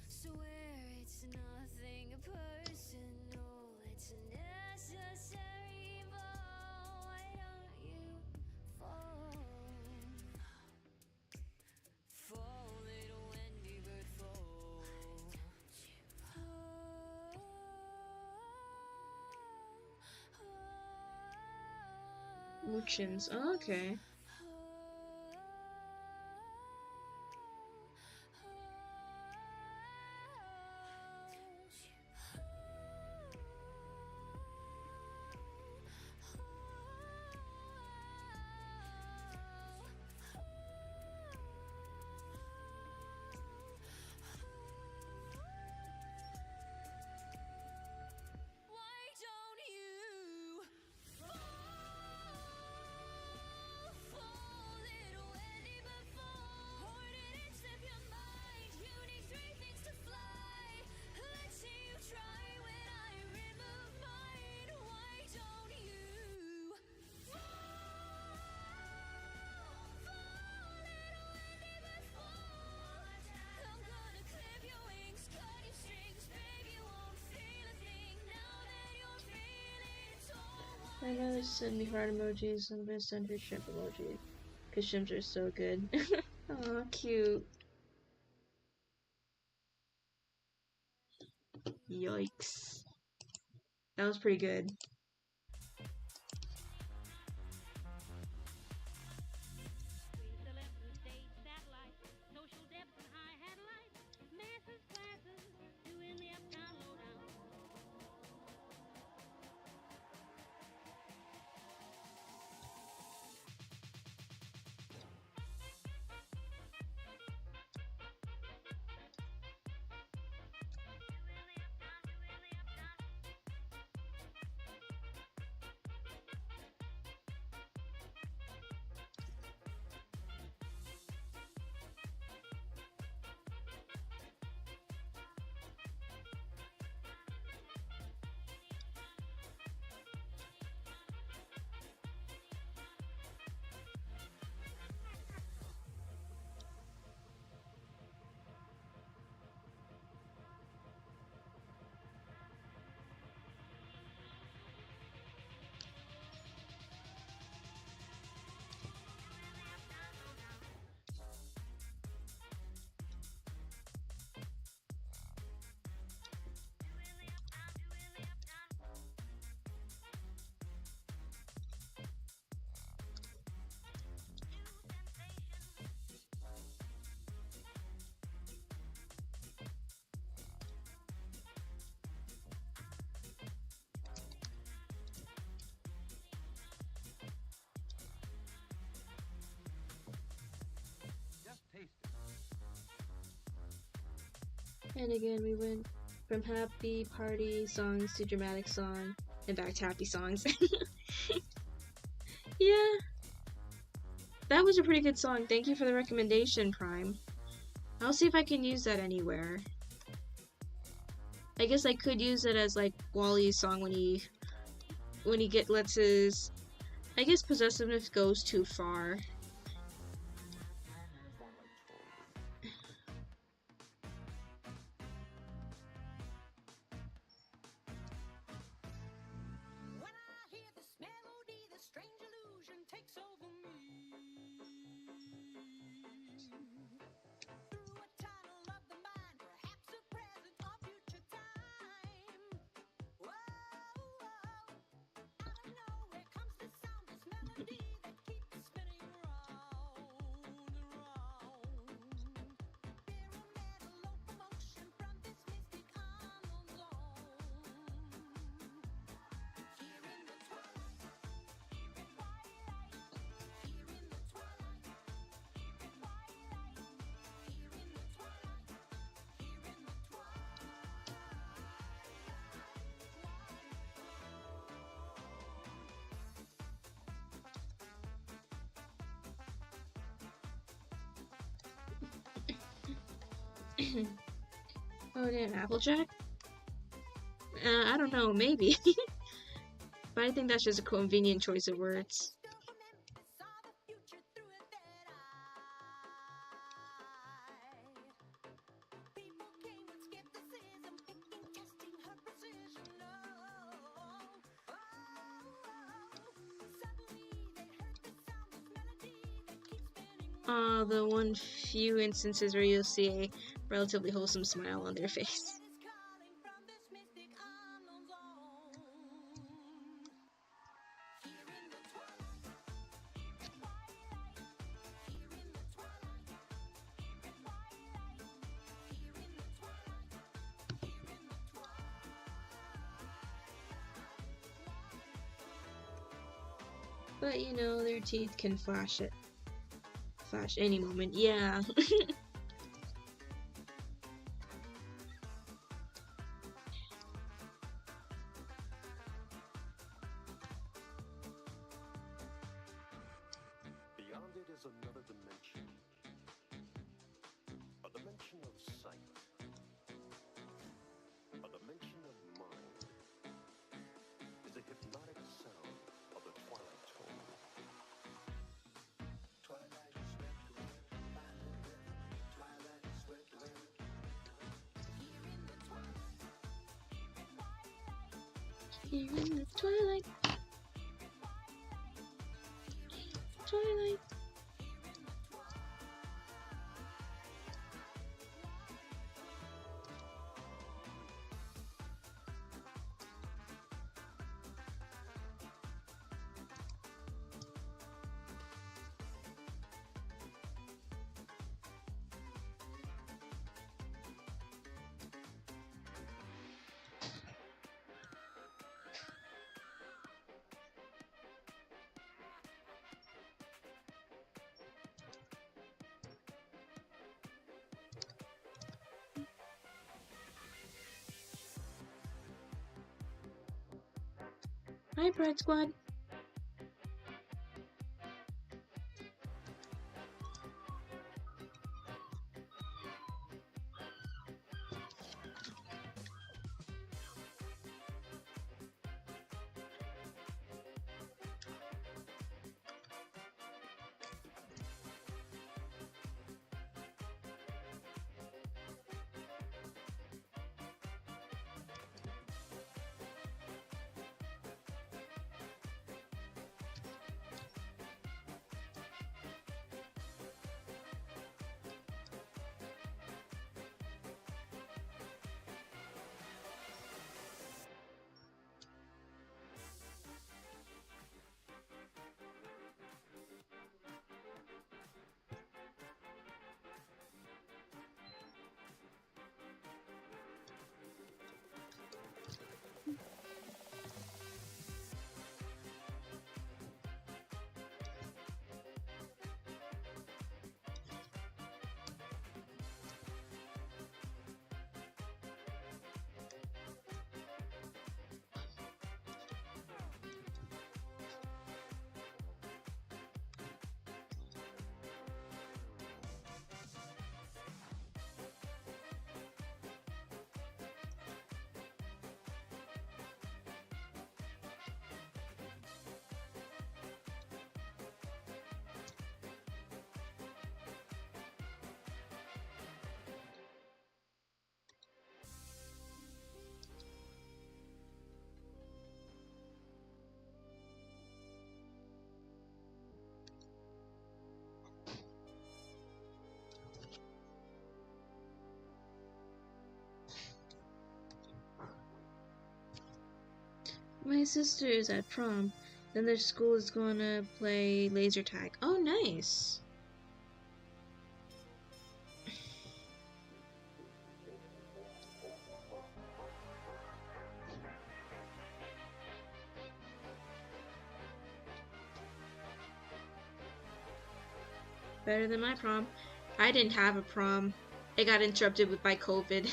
Swear it's nothing personal, it's a necessary evil. Why don't you fall? Urchins. Oh, okay. My mother sent me heart emojis. I'm gonna send her shrimp emoji. Cause shrimps are so good. Aw, cute. Yikes. That was pretty good. Screen celebs and stage satellites, social depths and hi-hat lights, masses, classes, doing the uptown lowdown. And again, we went from happy party songs to dramatic song and back to happy songs. Yeah, that was a pretty good song. Thank you for the recommendation, Prime. I'll see if I can use that anywhere. I guess I could use it as like Wally's song when he lets his, I guess, possessiveness goes too far. When I hear this melody, the strange illusion takes over me. Through a tunnel of the mind, perhaps a present or future time. Whoa, whoa. Out of nowhere comes this sound, this melody that keeps spinning round and round. Pyramidal locomotion from this mystic unknown zone. Here in the twilight, here in twilight, here in the twilight, here in twilight, here in the twilight, here in the Oh damn, Applejack? I don't know, maybe. But I think that's just a convenient choice of words. still from Memphis, saw the future through a third eye. People came with skepticism, picking, testing her precision. Suddenly they heard the sound, this melody that keeps spinning. The one few instances where you'll see a relatively wholesome smile on their face. Is calling from this mystic unknown zone. Here in the twilight, But you know, their teeth can flash any moment. Yeah. Beyond it is another dimension. A dimension of sight. A dimension of mind. Is the hypnotic sound of the twilight tone. Twilight is swept away by the river. Twilight is swept away. Here in the twilight. Twilight. Hi, Pride Squad. My sister is at prom. Then their school is gonna play laser tag. Oh, nice. Better than my prom. I didn't have a prom. It got interrupted by COVID.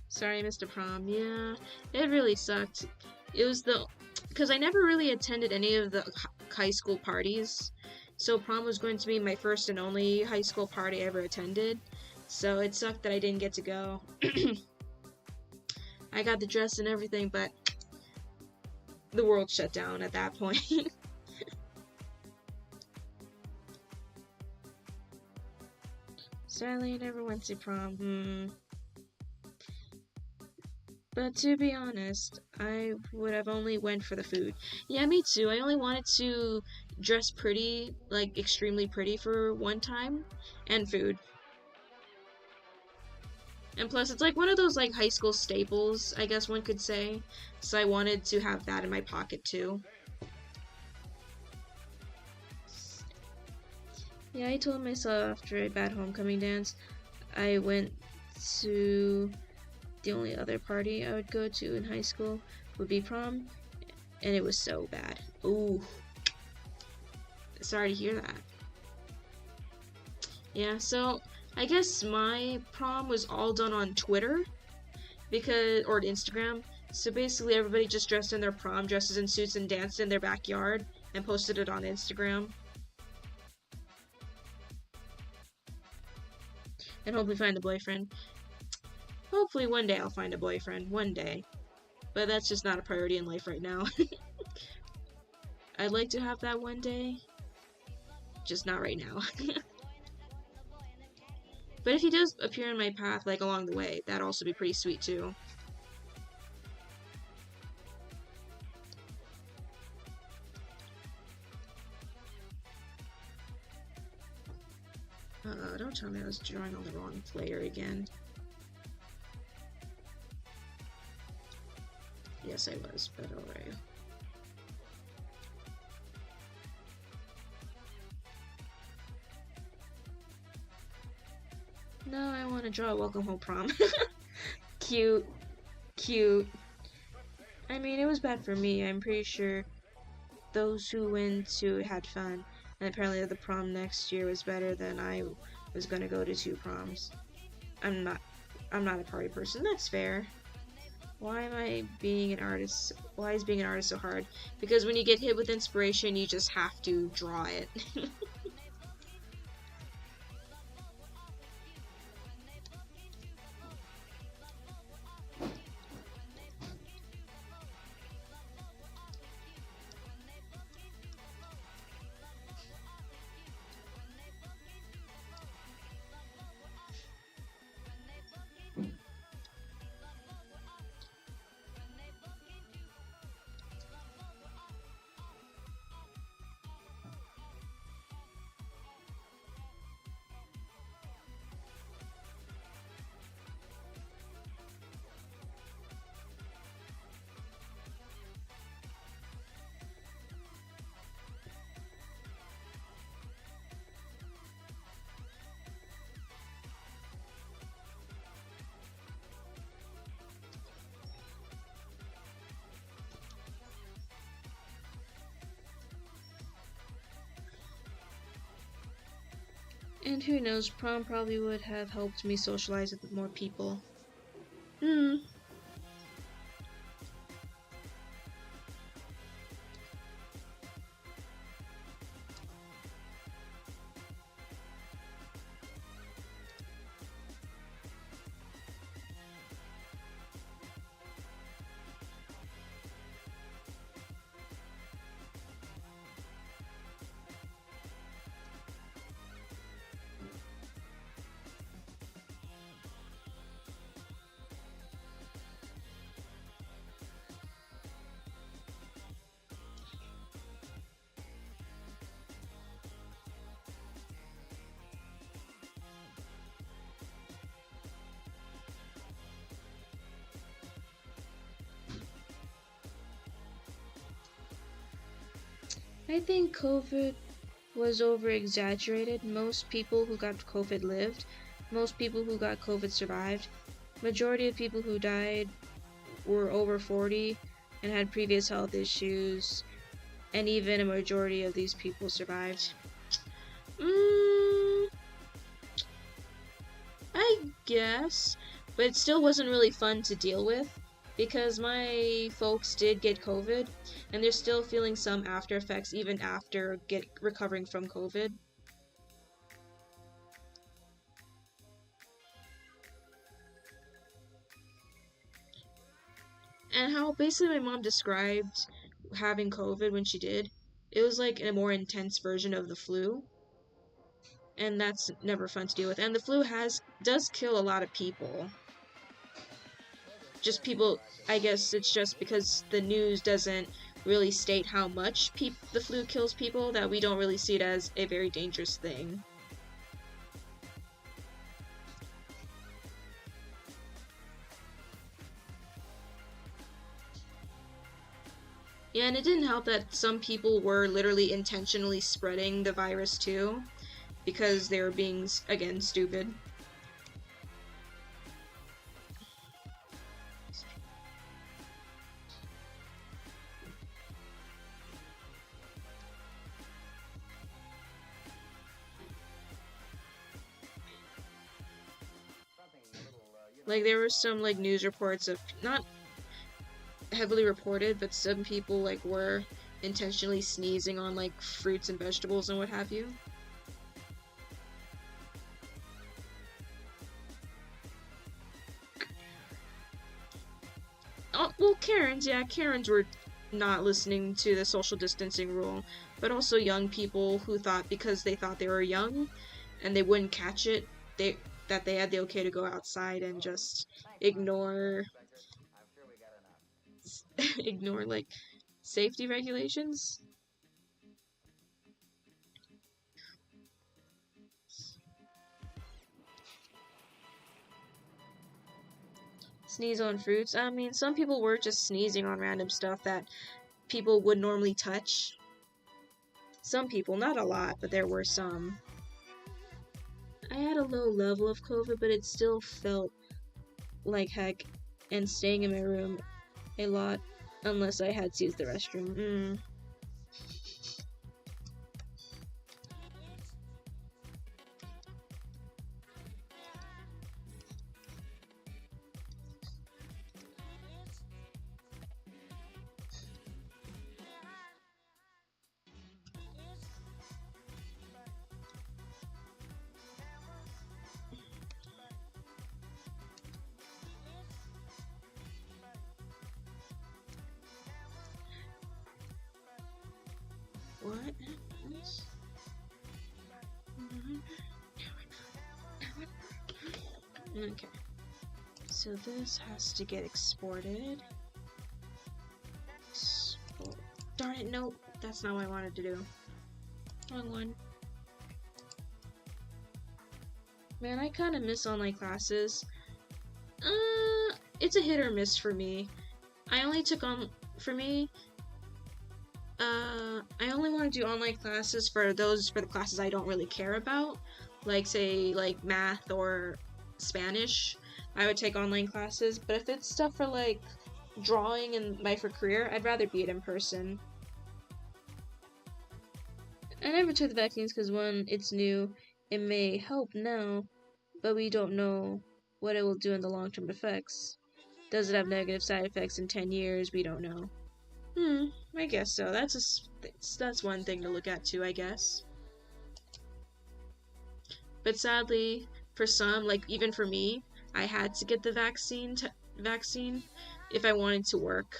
Sorry, Mr. Prom. Yeah, it really sucked. It was because I never really attended any of the high school parties, so prom was going to be my first and only high school party I ever attended. So it sucked that I didn't get to go. I got the dress and everything, but the world shut down at that point. Sadly, I never went to prom. But to be honest, I would have only went for the food. Yeah, me too. I only wanted to dress pretty, like extremely pretty for one time, and food. And plus, it's like one of those like high school staples, I guess one could say. So I wanted to have that in my pocket too. Yeah, I told myself after a bad homecoming dance, I went to the only other party I would go to in high school would be prom, and it was so bad. Ooh. Sorry to hear that. Yeah, so I guess my prom was all done on Twitter or Instagram. So basically everybody just dressed in their prom dresses and suits and danced in their backyard and posted it on Instagram. And hopefully find a boyfriend. Hopefully one day I'll find a boyfriend. One day. But that's just not a priority in life right now. I'd like to have that one day. Just not right now. But if he does appear in my path, like, along the way, that'd also be pretty sweet, too. Don't tell me I was drawing on the wrong player again. Yes, I was, but alright. No, I want to draw a welcome home prom. Cute. Cute. I mean, it was bad for me. I'm pretty sure those who went to it had fun. And apparently the prom next year was better than I was gonna go to 2 proms. I'm not a party person. That's fair. Why am I being an artist? Why is being an artist so hard? Because when you get hit with inspiration, you just have to draw it. And who knows, prom probably would have helped me socialize with more people. I think COVID was over-exaggerated. Most people who got COVID lived. Most people who got COVID survived. Majority of people who died were over 40 and had previous health issues, and even a majority of these people survived. I guess, but it still wasn't really fun to deal with, because my folks did get COVID, and they're still feeling some after effects even after recovering from COVID. And how basically my mom described having COVID when she did, it was like a more intense version of the flu. And that's never fun to deal with. And the flu does kill a lot of people. Just people, I guess it's just because the news doesn't really state how much the flu kills people that we don't really see it as a very dangerous thing. Yeah, and it didn't help that some people were literally intentionally spreading the virus too, because they were being, again, stupid. Like, there were some, like, news reports of, not heavily reported, but some people, like, were intentionally sneezing on, like, fruits and vegetables and what have you. Oh, well, Karens, yeah, Karens were not listening to the social distancing rule, but also young people who thought because they thought they were young and they wouldn't catch it, that they had the okay to go outside and just ignore ignore like safety regulations. Sneeze on fruits. I mean, some people were just sneezing on random stuff that people would normally touch. Some people, not a lot, but there were some. I had a low level of COVID, but it still felt like heck, and staying in my room a lot unless I had to use the restroom. What happens? Okay. So this has to get exported. Darn it, nope. That's not what I wanted to do. Wrong one. Man, I kind of miss online classes. It's a hit or miss for me. I only took on, for me, I only want to do online classes for the classes I don't really care about. Like, say, like math or Spanish, I would take online classes. But if it's stuff for like drawing and my for career, I'd rather be it in person. I never took the vaccines because one, it's new, it may help now, but we don't know what it will do in the long-term effects. Does it have negative side effects in 10 years? We don't know. I guess so. That's one thing to look at too, I guess. But sadly, for some, like even for me, I had to get the vaccine if I wanted to work.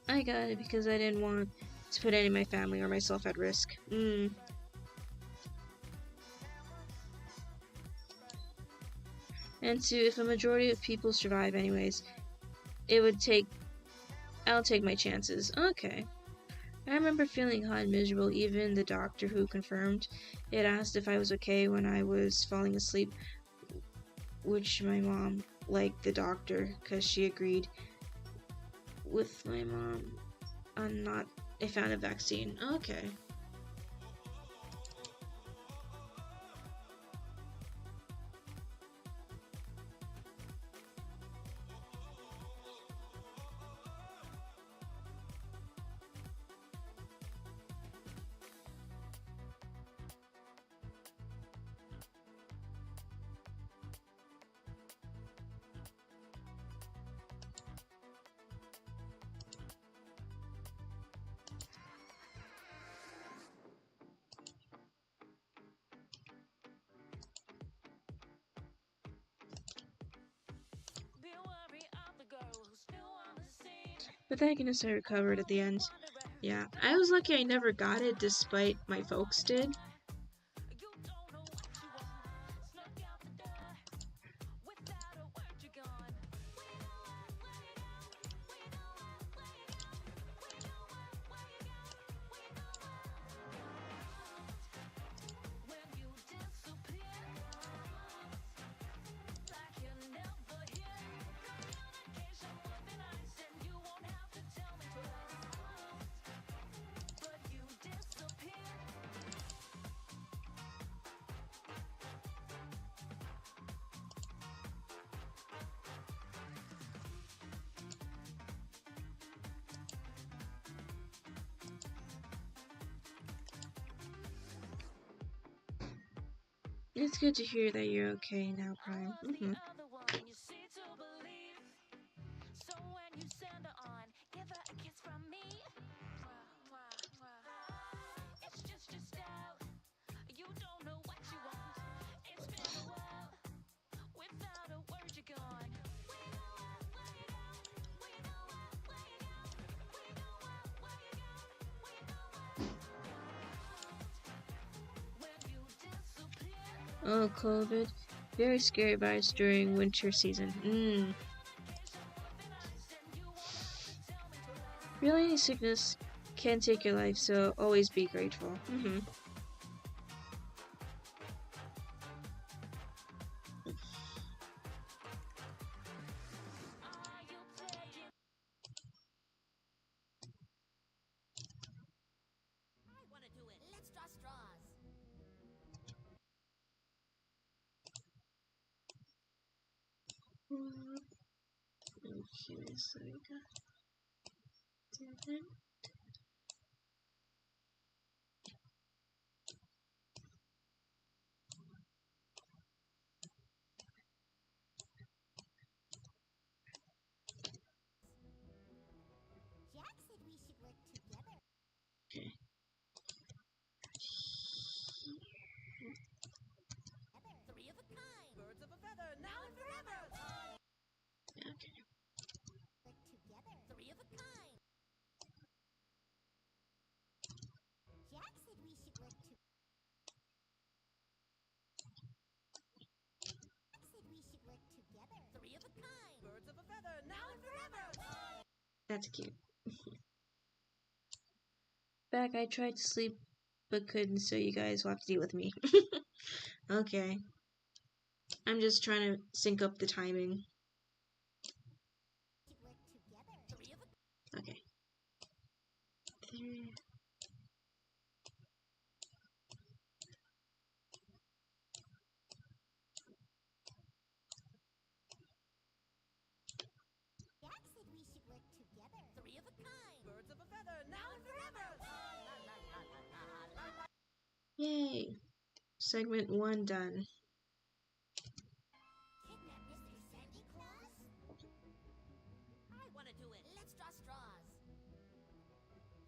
I got it because I didn't want to put any of my family or myself at risk. And two, if a majority of people survive anyways, I'll take my chances. Okay. I remember feeling hot and miserable. Even the doctor who confirmed it asked if I was okay when I was falling asleep, which my mom liked the doctor because she agreed with my mom on I found a vaccine. Okay. But thank goodness I recovered at the end. Yeah, I was lucky I never got it despite my folks did. It's good to hear that you're okay now, Prime. Mm-hmm. Oh, COVID. Very scary virus during winter season. Really, any sickness can take your life, so always be grateful. Mm-hmm. Let's draw straws. Okay, so we got that. Jack said we should work together. Okay. Three of a kind. Birds of a feather, now and forever. Okay. Work together. Three of a kind. Jack said we should work together. Jack said we should work together. Three of a kind. Birds of a feather, now and forever. That's cute. Back, I tried to sleep but couldn't, so you guys will have to deal with me. Okay. I'm just trying to sync up the timing. Should work together. Three of a Okay. There. Jack said we should work together. Three of a kind. Birds of a feather, now and forever. Yay! Segment 1 done. Kidnap Mr. Santa Claus? I want to do it. Let's draw straws.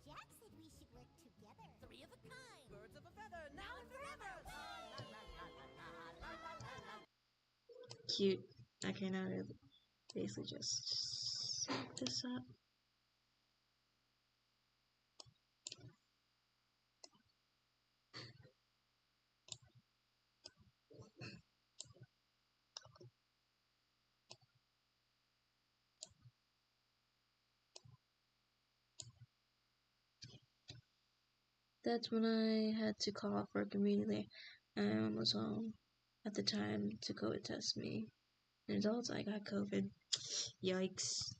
Jack said we should work together. Three of a kind. Birds of a feather, now and forever. Cute. Okay, now I basically just set this up. That's when I had to call off work immediately. My mom was home at the time to COVID test me. And adults, I got COVID. Yikes.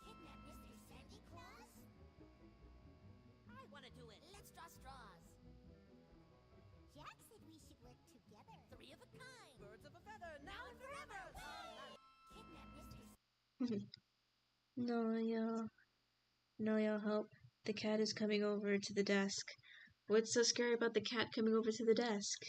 Kidnap Mr. Santa Claus? I want to do it. Let's draw straws. Jack said we should work together. Three of a kind. Birds of a feather, now and forever. Kidnap Mr. No, y'all help. The cat is coming over to the desk. What's so scary about the cat coming over to the desk?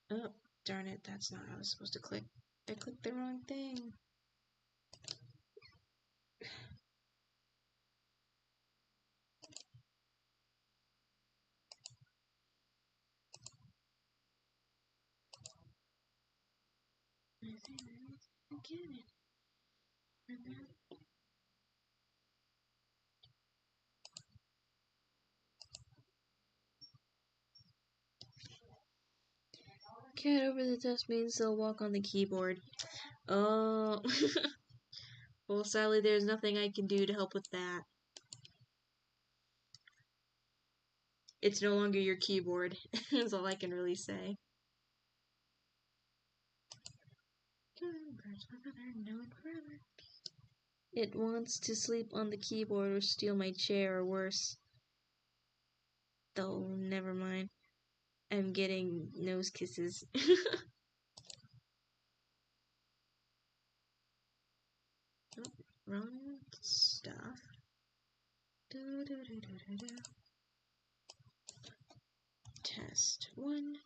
Oh, darn it, that's not how I was supposed to click. I clicked the wrong thing. Cat over the desk means they'll walk on the keyboard. Oh. Well, sadly, there's nothing I can do to help with that. It's no longer your keyboard. That's all I can really say. It wants to sleep on the keyboard or steal my chair or worse. Though, never mind. I'm getting nose kisses. Oh, wrong stuff. Test 1.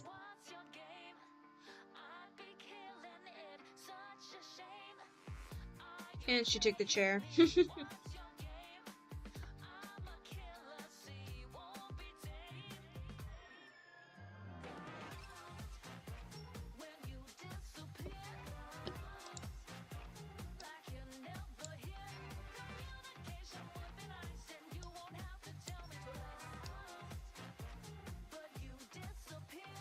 What's your game? I'd be killing it. Such a shame. And she took the chair. What's your game? I'm a killer. See, won't be tamed. When you disappear, like you're never here. Communication would be nice, and you won't have to tell me twice. But you disappear.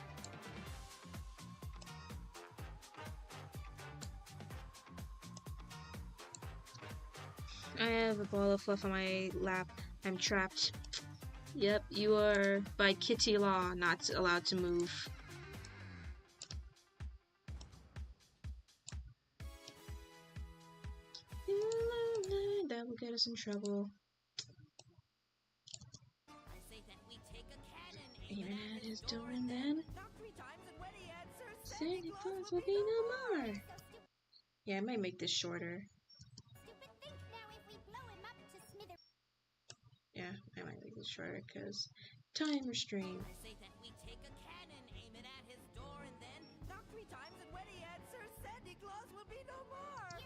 I have a ball of fluff on my lap. I'm trapped. Yep, you are, by kitty law, not allowed to move. That will get us in trouble. I say that we take a cannon, Aim it at his door and then knock 3 times, and when he answers, Santa Claus will be no more. Yeah, I might make this shorter. Stupid think now if we blow him up to smithers. Yeah, I might make this shorter because time restraint. I say that we take a cannon, aim it at his door, and then knock 3 times, and when he answers, Santa Claus will be no more.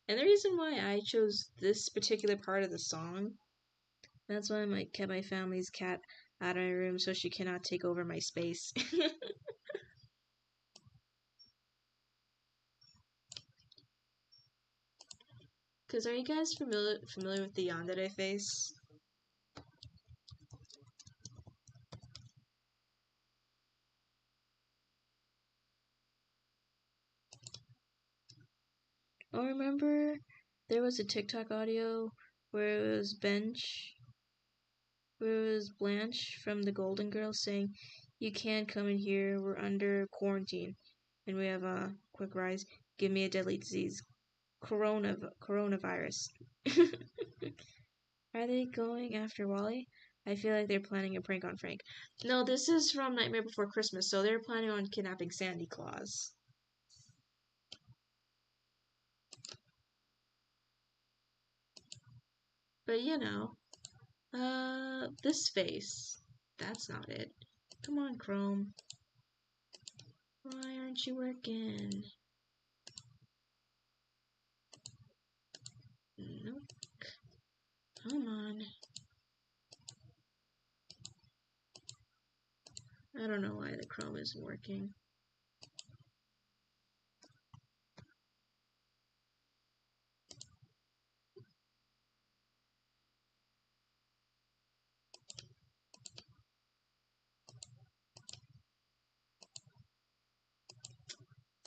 And the reason why I chose this particular part of the song, that's why I kept my family's cat out of my room so she cannot take over my space. Cause are you guys familiar with the yandere face? Oh, remember there was a TikTok audio where it was Blanche from the Golden Girls saying, "You can't come in here. We're under quarantine, and we have a quick rise. Give me a deadly disease, coronavirus." Are they going after Wally? I feel like they're planning a prank on Frank. No, this is from Nightmare Before Christmas, so they're planning on kidnapping Sandy Claus. But you know, this face. That's not it. Come on, Chrome. Why aren't you working? Nope. Come on. I don't know why the Chrome isn't working.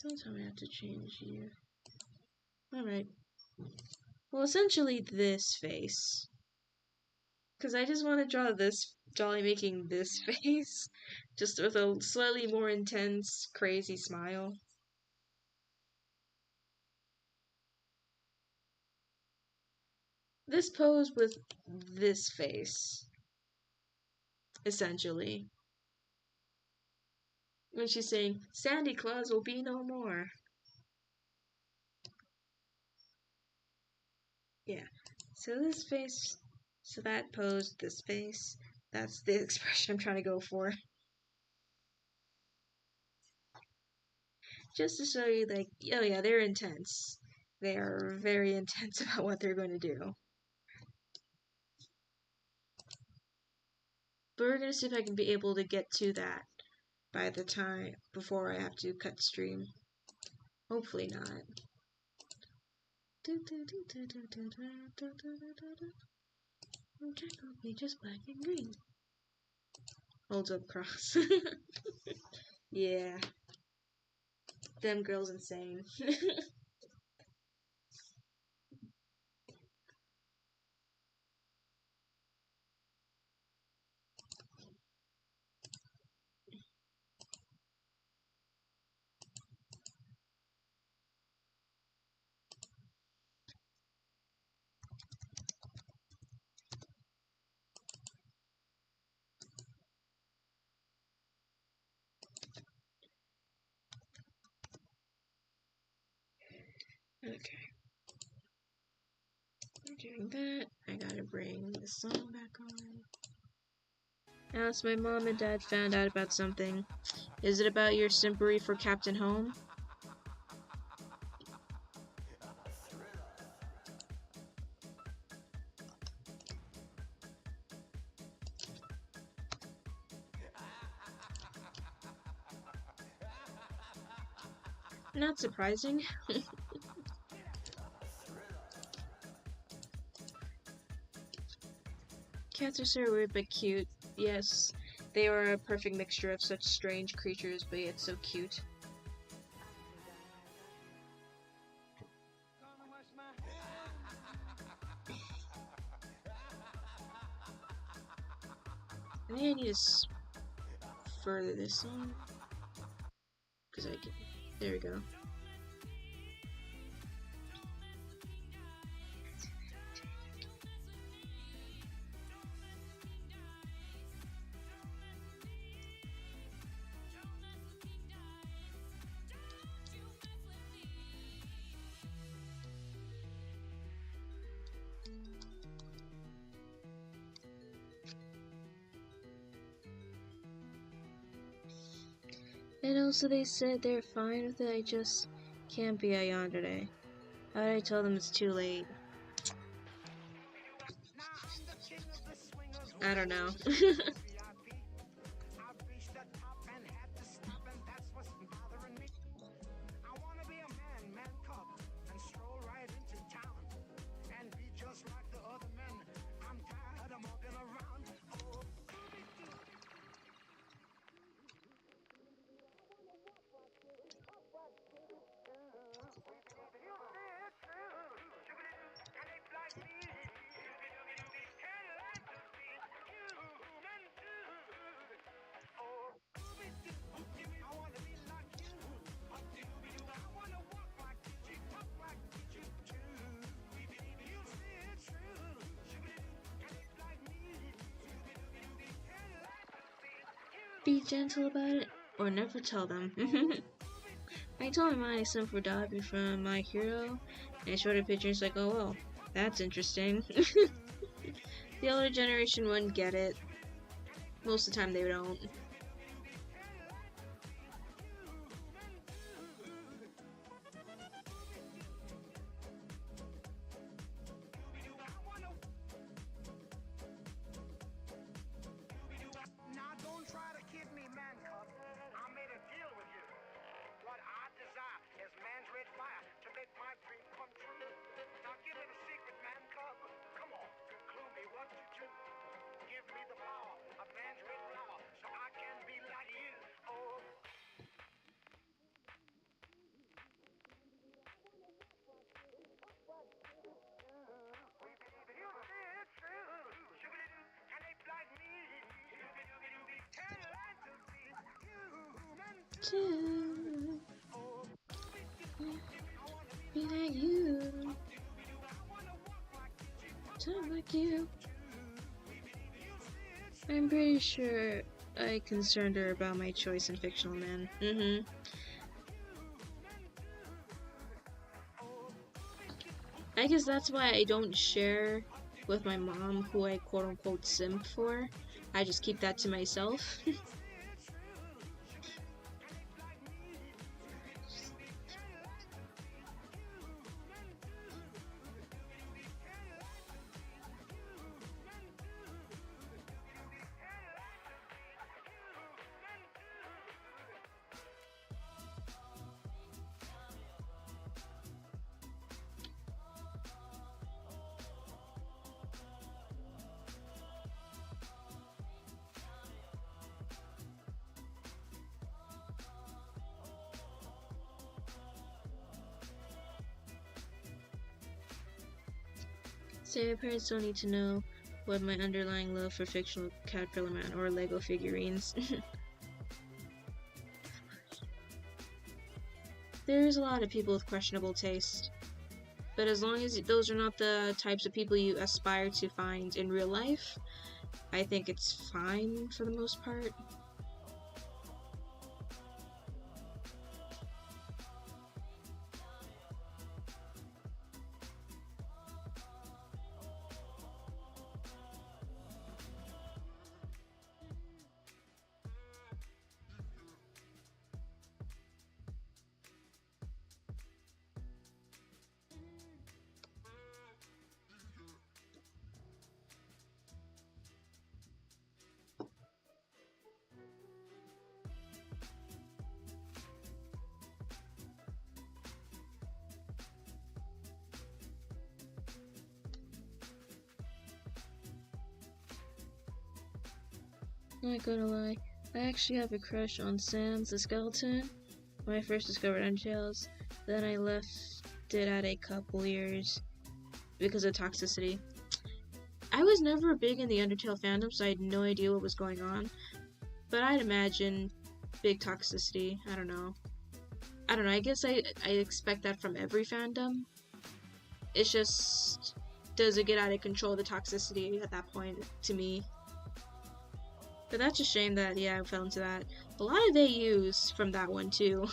Don't tell me I have to change you. Alright. Well, essentially this face. Because I just want to draw this Jolly making this face. Just with a slightly more intense, crazy smile. This pose with this face. Essentially. When she's saying, Sandy Claus will be no more. Yeah. So this face, so that pose, this face, That's the expression I'm trying to go for. Just to show you, like, oh yeah, they're intense. They are very intense about what they're going to do. But we're gonna see if I can be able to get to that by the time before I have to cut stream. Hopefully not. Check out me just black and green. Holds up cross. Yeah. Them girls insane. Okay. We're doing that. I gotta bring the song back on. Alice, my mom and dad found out about something. Is it about your simpery for Captain Home? Not surprising. Cats are so weird but cute. Yes, they are a perfect mixture of such strange creatures, but yet so cute. I think I need to further this on. Because I can. There we go. And also they said they're fine with it, I just can't be at Yon today. How did I tell them it's too late? I don't know. Be gentle about it, or never tell them. I told my mom I sent for Dobby from My Hero, and I showed a picture and it's like, oh well, that's interesting. The older generation wouldn't get it. Most of the time they don't. Be like you, talk like you. I'm pretty sure I concerned her about my choice in fictional men. I guess that's why I don't share with my mom who I quote-unquote simp for, I just keep that to myself. Say my parents don't need to know what my underlying love for fictional Caterpillar Man or Lego figurines. There's a lot of people with questionable taste. But as long as those are not the types of people you aspire to find in real life, I think it's fine for the most part. Not gonna lie, I actually have a crush on Sans the Skeleton when I first discovered Undertales. Then I left it at a couple years because of toxicity. I was never big in the Undertale fandom, so I had no idea what was going on. But I'd imagine big toxicity. I don't know. I guess I expect that from every fandom. It's just, does it get out of control, the toxicity at that point, to me? But that's a shame that, yeah, I fell into that. A lot of AUs from that one, too.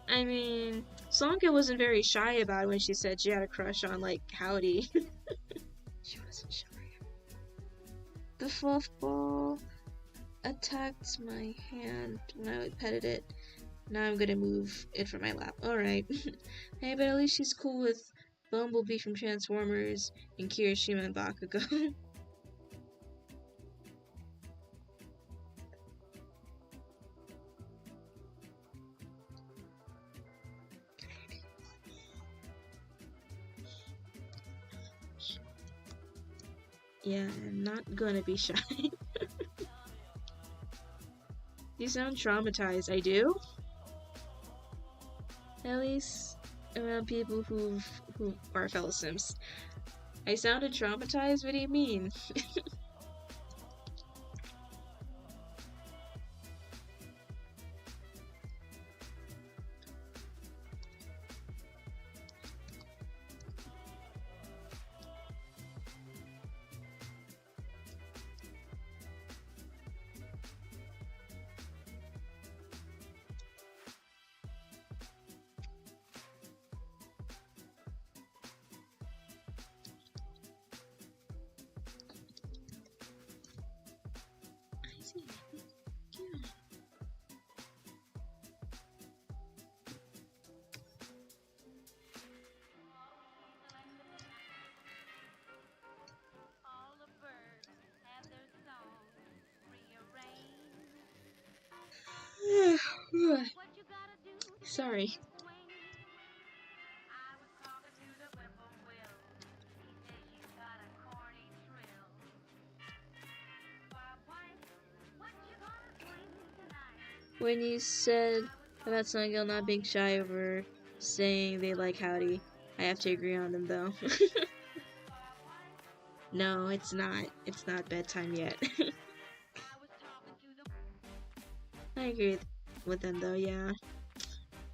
I mean, Sonka wasn't very shy about it when she said she had a crush on, like, Howdy. She wasn't shy. The fluff ball attacked my hand when I petted it. Now I'm gonna move it from my lap. Alright. Hey, but at least she's cool with Bumblebee from Transformers and Kirishima and Bakugo. Yeah, I'm not gonna be shy. You sound traumatized. I do? At least around people who are fellow Sims. I sounded traumatized? What do you mean? All the birds have their songs rearranged. What you gotta do to Sorry. get the swing? I was talking to the whippoorwill. He says you got a corny trill. Why, what you gonna swing tonight? When you said about Sungil not being shy over saying they like Howdy, I have to agree on them though. No, it's not. It's not bedtime yet. I agree with them though, yeah.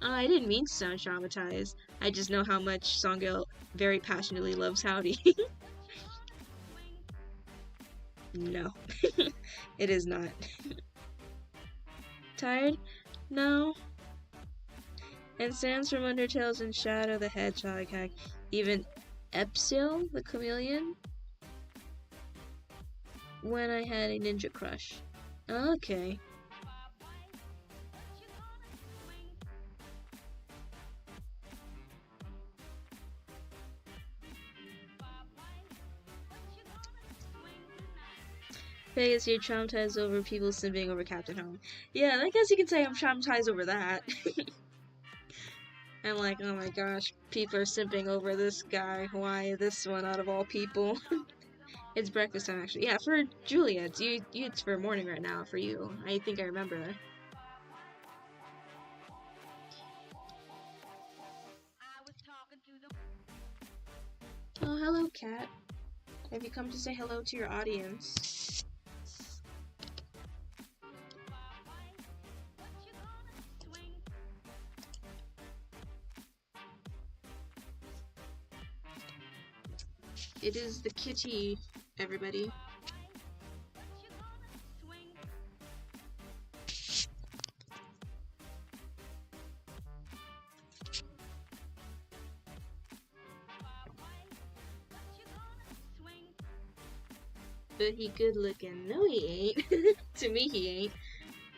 I didn't mean to sound traumatized. I just know how much Songil very passionately loves Howdy. No, it is not. Tired? No. And Sans from Undertales and Shadow the Hedgehog hack. Even Epsil the Chameleon. When I had a ninja crush. Okay. Vegas, you're traumatized over people simping over Captain Home. Yeah, I guess you can say I'm traumatized over that. I'm like, oh my gosh, people are simping over this guy. Why this one out of all people? It's breakfast time, actually. Yeah, for Julia, it's for morning right now. For you, I think I remember that. Oh, hello, cat. Have you come to say hello to your audience? It is the kitty, everybody. But he good looking. No, he ain't. To me, he ain't.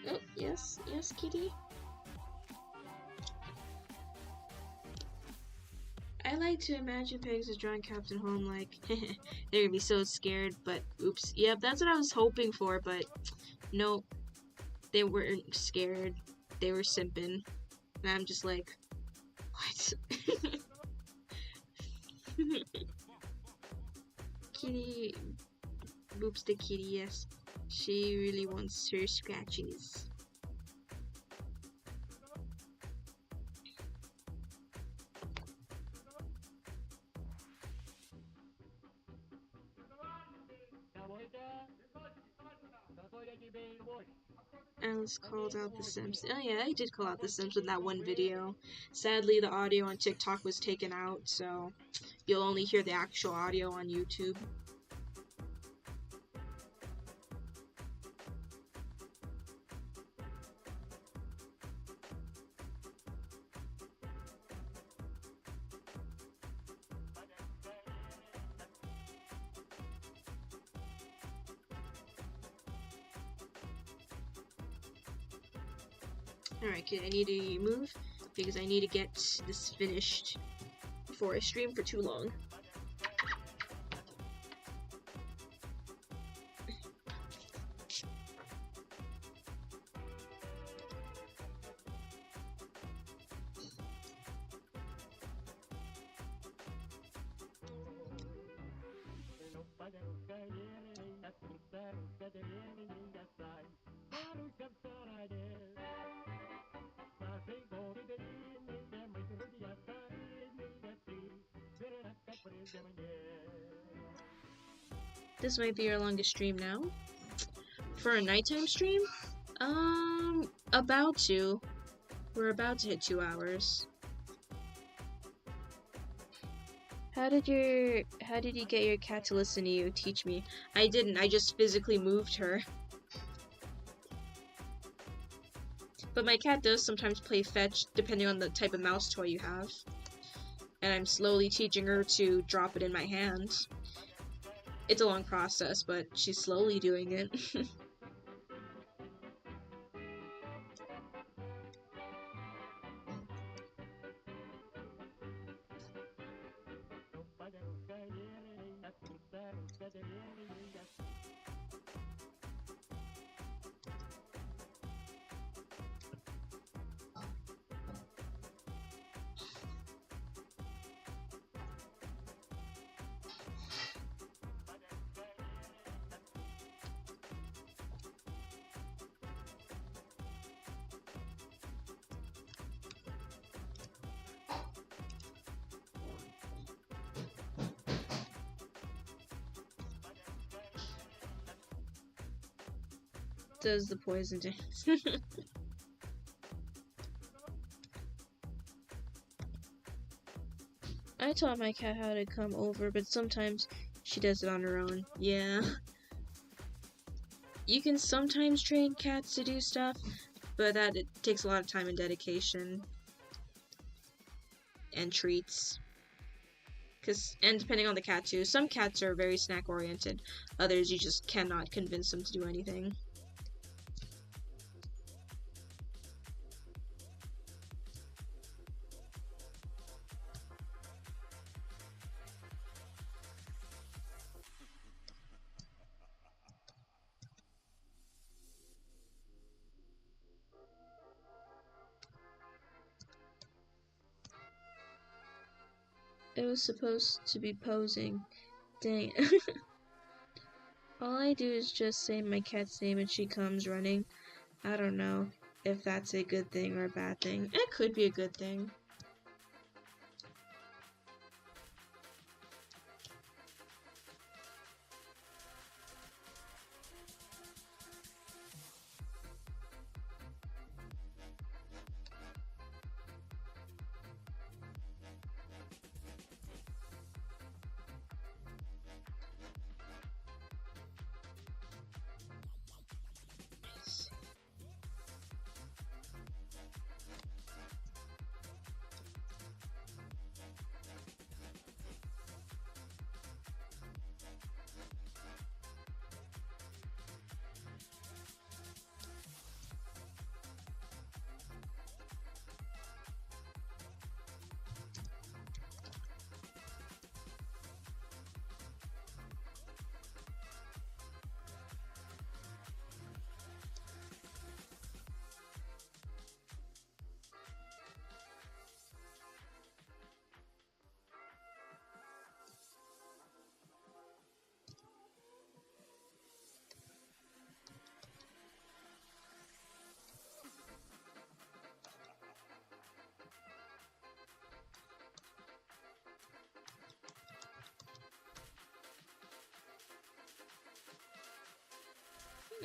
Oh, yes, yes, kitty. I like to imagine Pegs as drawing Captain Home like, they're gonna be so scared, but oops. Yep, that's what I was hoping for, but nope. They weren't scared. They were simping. And I'm just like, what? Kitty, oops, the kitty, yes. She really wants her scratchies. Alice called out The Sims. Oh yeah, I did call out The Sims with that one video. Sadly, the audio on TikTok was taken out, so you'll only hear the actual audio on YouTube. Alright, kid, I need to move because I need to get this finished before I stream for too long. This might be our longest stream now. For a nighttime stream? About to. We're about to hit 2 hours. How did you get your cat to listen to you? Teach me. I didn't, I just physically moved her. But my cat does sometimes play fetch depending on the type of mouse toy you have. And I'm slowly teaching her to drop it in my hand. It's a long process, but she's slowly doing it. Does the poison dance. I taught my cat how to come over, but sometimes she does it on her own. Yeah. You can sometimes train cats to do stuff, but it takes a lot of time and dedication. and treats. And depending on the cat too, some cats are very snack oriented, others you just cannot convince them to do anything. It was supposed to be posing. Dang. All I do is just say my cat's name and she comes running. I don't know if that's a good thing or a bad thing. It could be a good thing.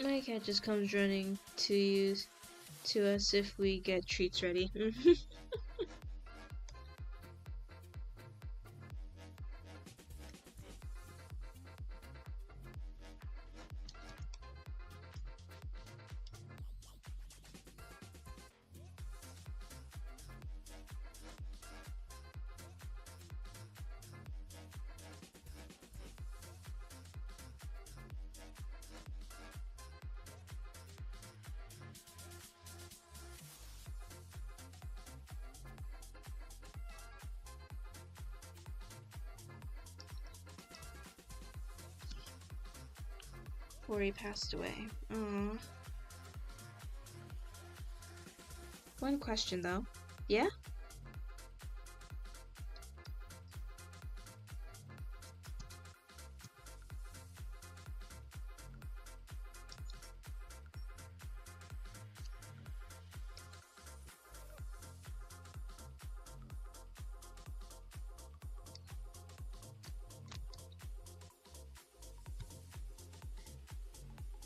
My cat just comes running to us if we get treats ready. Before he passed away. Aww. One question though. Yeah?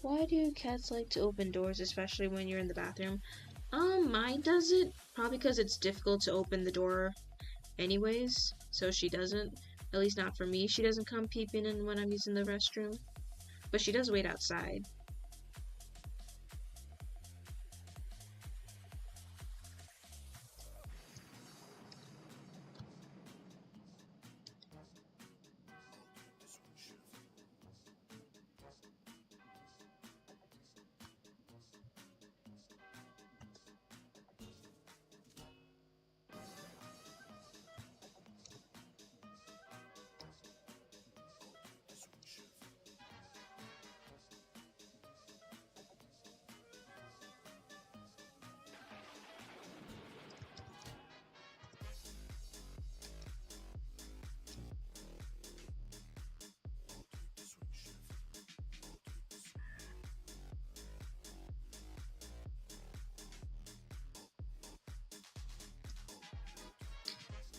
Why do cats like to open doors, especially when you're in the bathroom? Mine does it. Probably because it's difficult to open the door anyways, so she doesn't. At least not for me. She doesn't come peeping in when I'm using the restroom. But she does wait outside.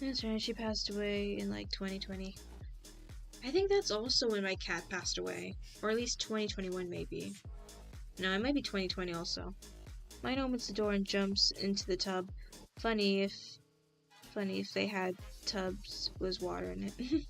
That's right, she passed away in like 2020. I think that's also when my cat passed away. Or at least 2021 maybe. No, it might be 2020 also. Mine opens the door and jumps into the tub. Funny if they had tubs with water in it.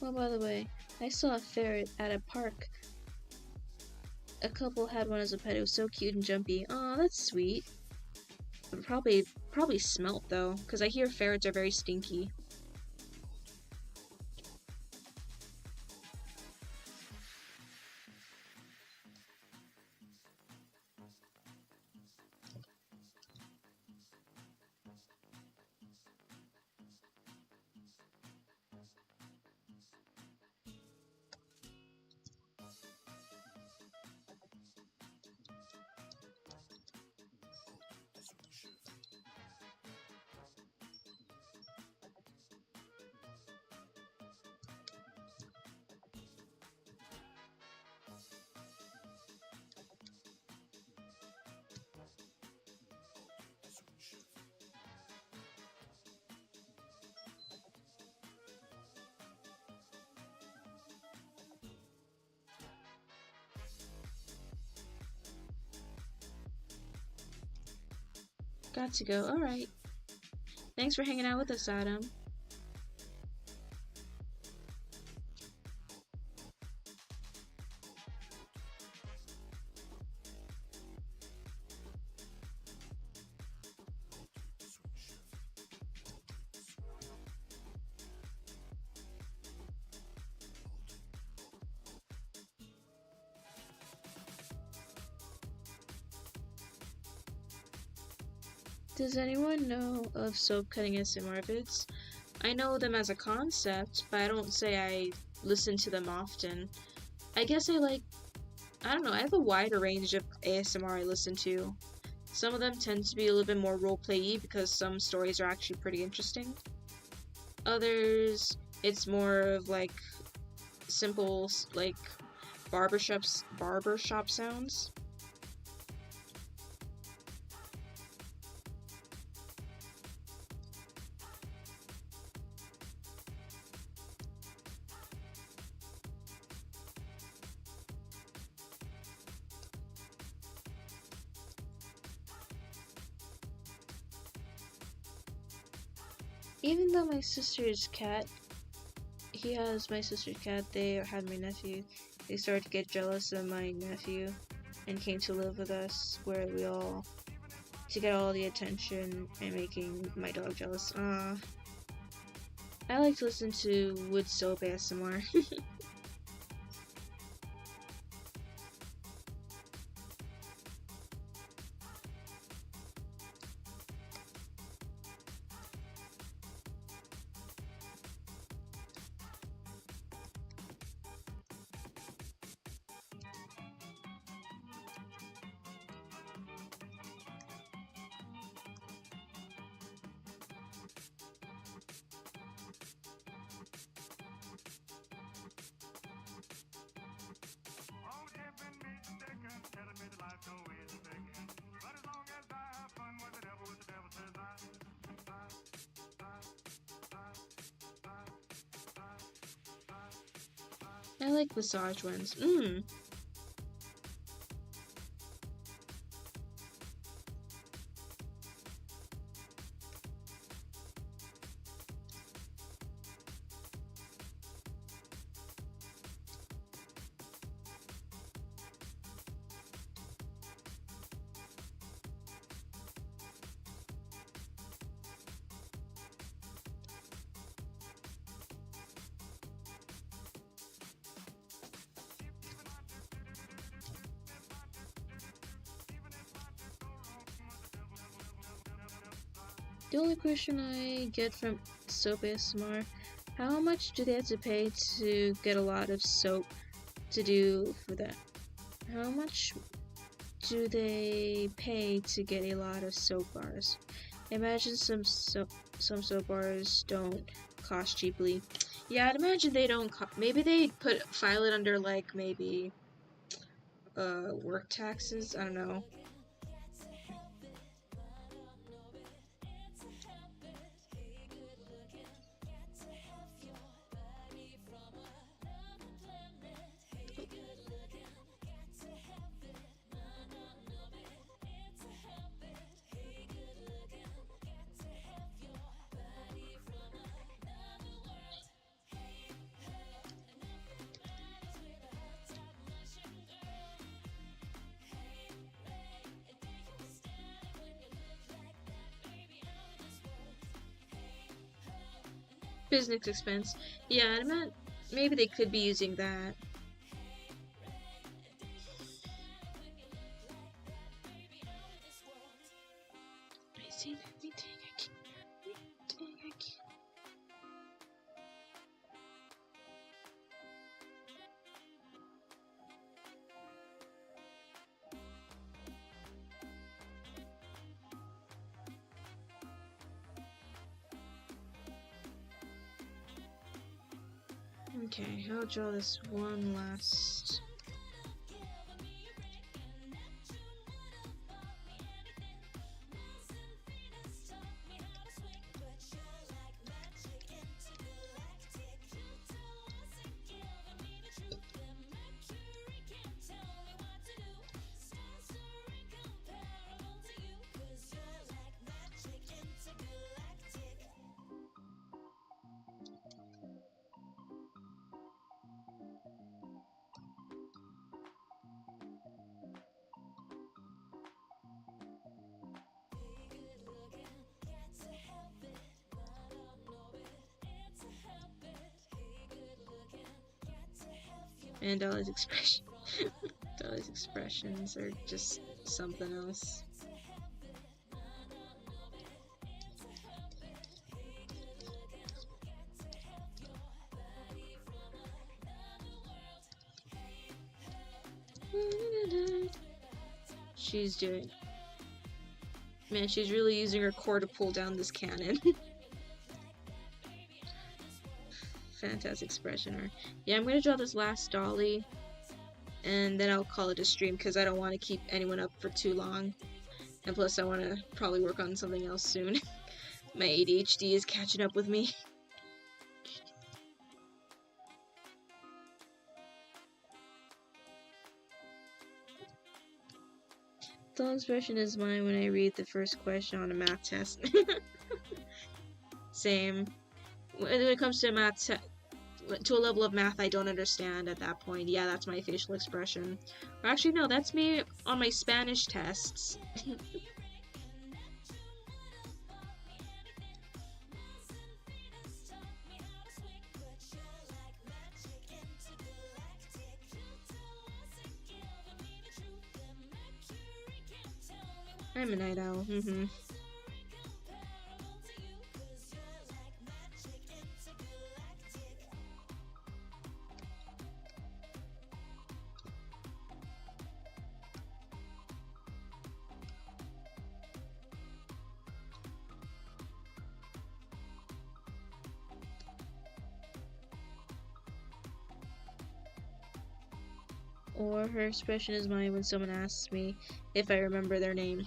Oh, by the way, I saw a ferret at a park. A couple had one as a pet. It was so cute and jumpy. Aw, that's sweet. But probably smelt though, because I hear ferrets are very stinky. Got to go. Alright. Thanks for hanging out with us, Adam. Does anyone know of soap cutting ASMR vids? I know them as a concept, but I don't say I listen to them often. I guess I don't know, I have a wider range of ASMR I listen to. Some of them tend to be a little bit more roleplay-y because some stories are actually pretty interesting. Others, it's more of like simple like barbershop sounds. Even though my sister's cat, my sister's cat, they had my nephew, they started to get jealous of my nephew and came to live with us where we all, to get all the attention and making my dog jealous. I like to listen to wood soap ASMR. I like massage ones. The only question I get from soap ASMR, how much do they have to pay to get a lot of soap to do for that? How much do they pay to get a lot of soap bars? Imagine some soap bars don't cost cheaply. Yeah, I'd imagine they don't. Maybe they file it under like maybe work taxes. I don't know. Business expense. Yeah, I meant maybe they could be using that. I see everything I can. Everything I can. Okay, I'll draw this one last. And Dolly's expression. Dolly's expressions are just something else. She's doing. Man, she's really using her core to pull down this cannon. Fantastic expression. Or yeah, I'm gonna draw this last Dolly, and then I'll call it a stream because I don't want to keep anyone up for too long. And plus, I want to probably work on something else soon. My ADHD is catching up with me. The expression is mine when I read the first question on a math test. Same. When it comes to math, to a level of math I don't understand at that point, yeah, that's my facial expression. Or actually, no, that's me on my Spanish tests. I'm a night owl. Or her expression is mine when someone asks me if I remember their name.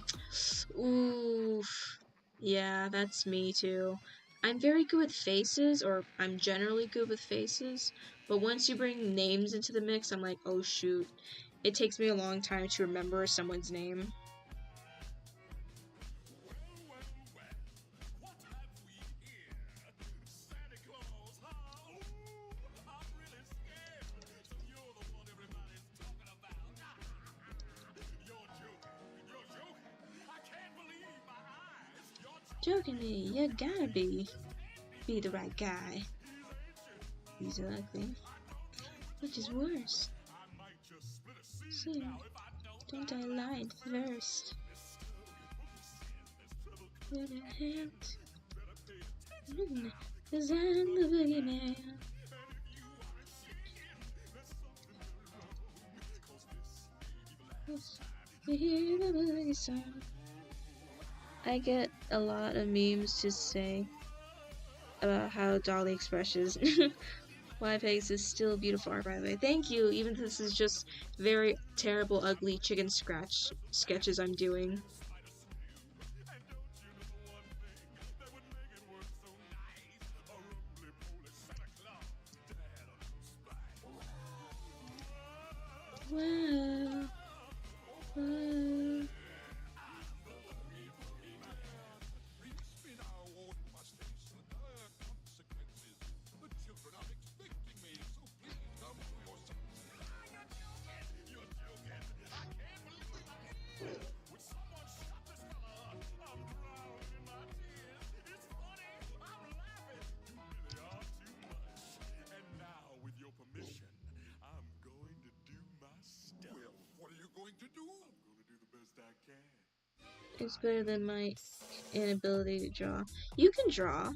Oof. Yeah, that's me too. I'm very good with faces, or I'm generally good with faces, but once you bring names into the mix, I'm like, oh shoot. It takes me a long time to remember someone's name. Jokingly, you gotta be the right guy. He's ugly. Which is worse? So, don't I lie first? With a hint. Cause I'm the boogeyman. We hear the boogie song. I get a lot of memes to say about how Dolly expresses. YPEGs is still beautiful art, by the way. Thank you, even if this is just very terrible, ugly chicken scratch sketches I'm doing. Wow. Wow. It's better than my inability to draw. You can draw.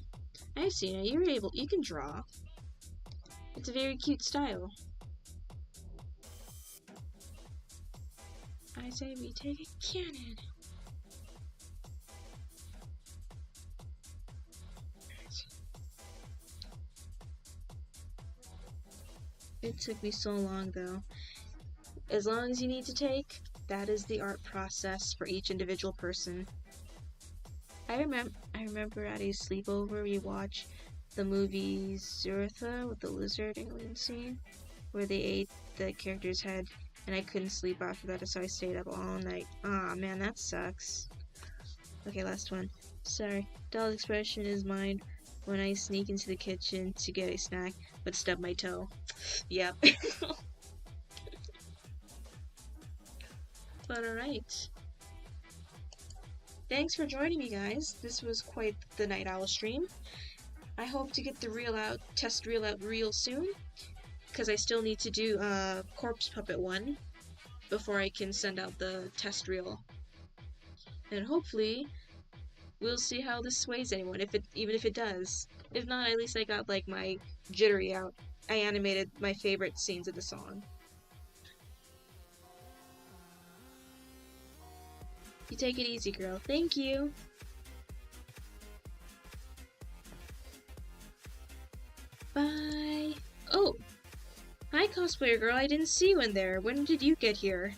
I've seen it. You can draw. It's a very cute style. I say we take a cannon. It took me so long though. As long as you need to take, that is the art process for each individual person. I remember at a sleepover we watched the movie Zootha with the lizard alien scene where they ate the character's head, and I couldn't sleep after that, so I stayed up all night. Aw, man, that sucks. Okay, last one. Sorry. Doll's expression is mine when I sneak into the kitchen to get a snack, but stub my toe. Yep. But alright. Thanks for joining me, guys. This was quite the Night Owl stream. I hope to get the test reel out real soon, because I still need to do Corpse Puppet 1 before I can send out the test reel. And hopefully, we'll see how this sways anyone, even if it does. If not, at least I got like my jittery out. I animated my favorite scenes of the song. You take it easy, girl. Thank you. Bye. Oh, hi, cosplayer girl. I didn't see you in there. When did you get here?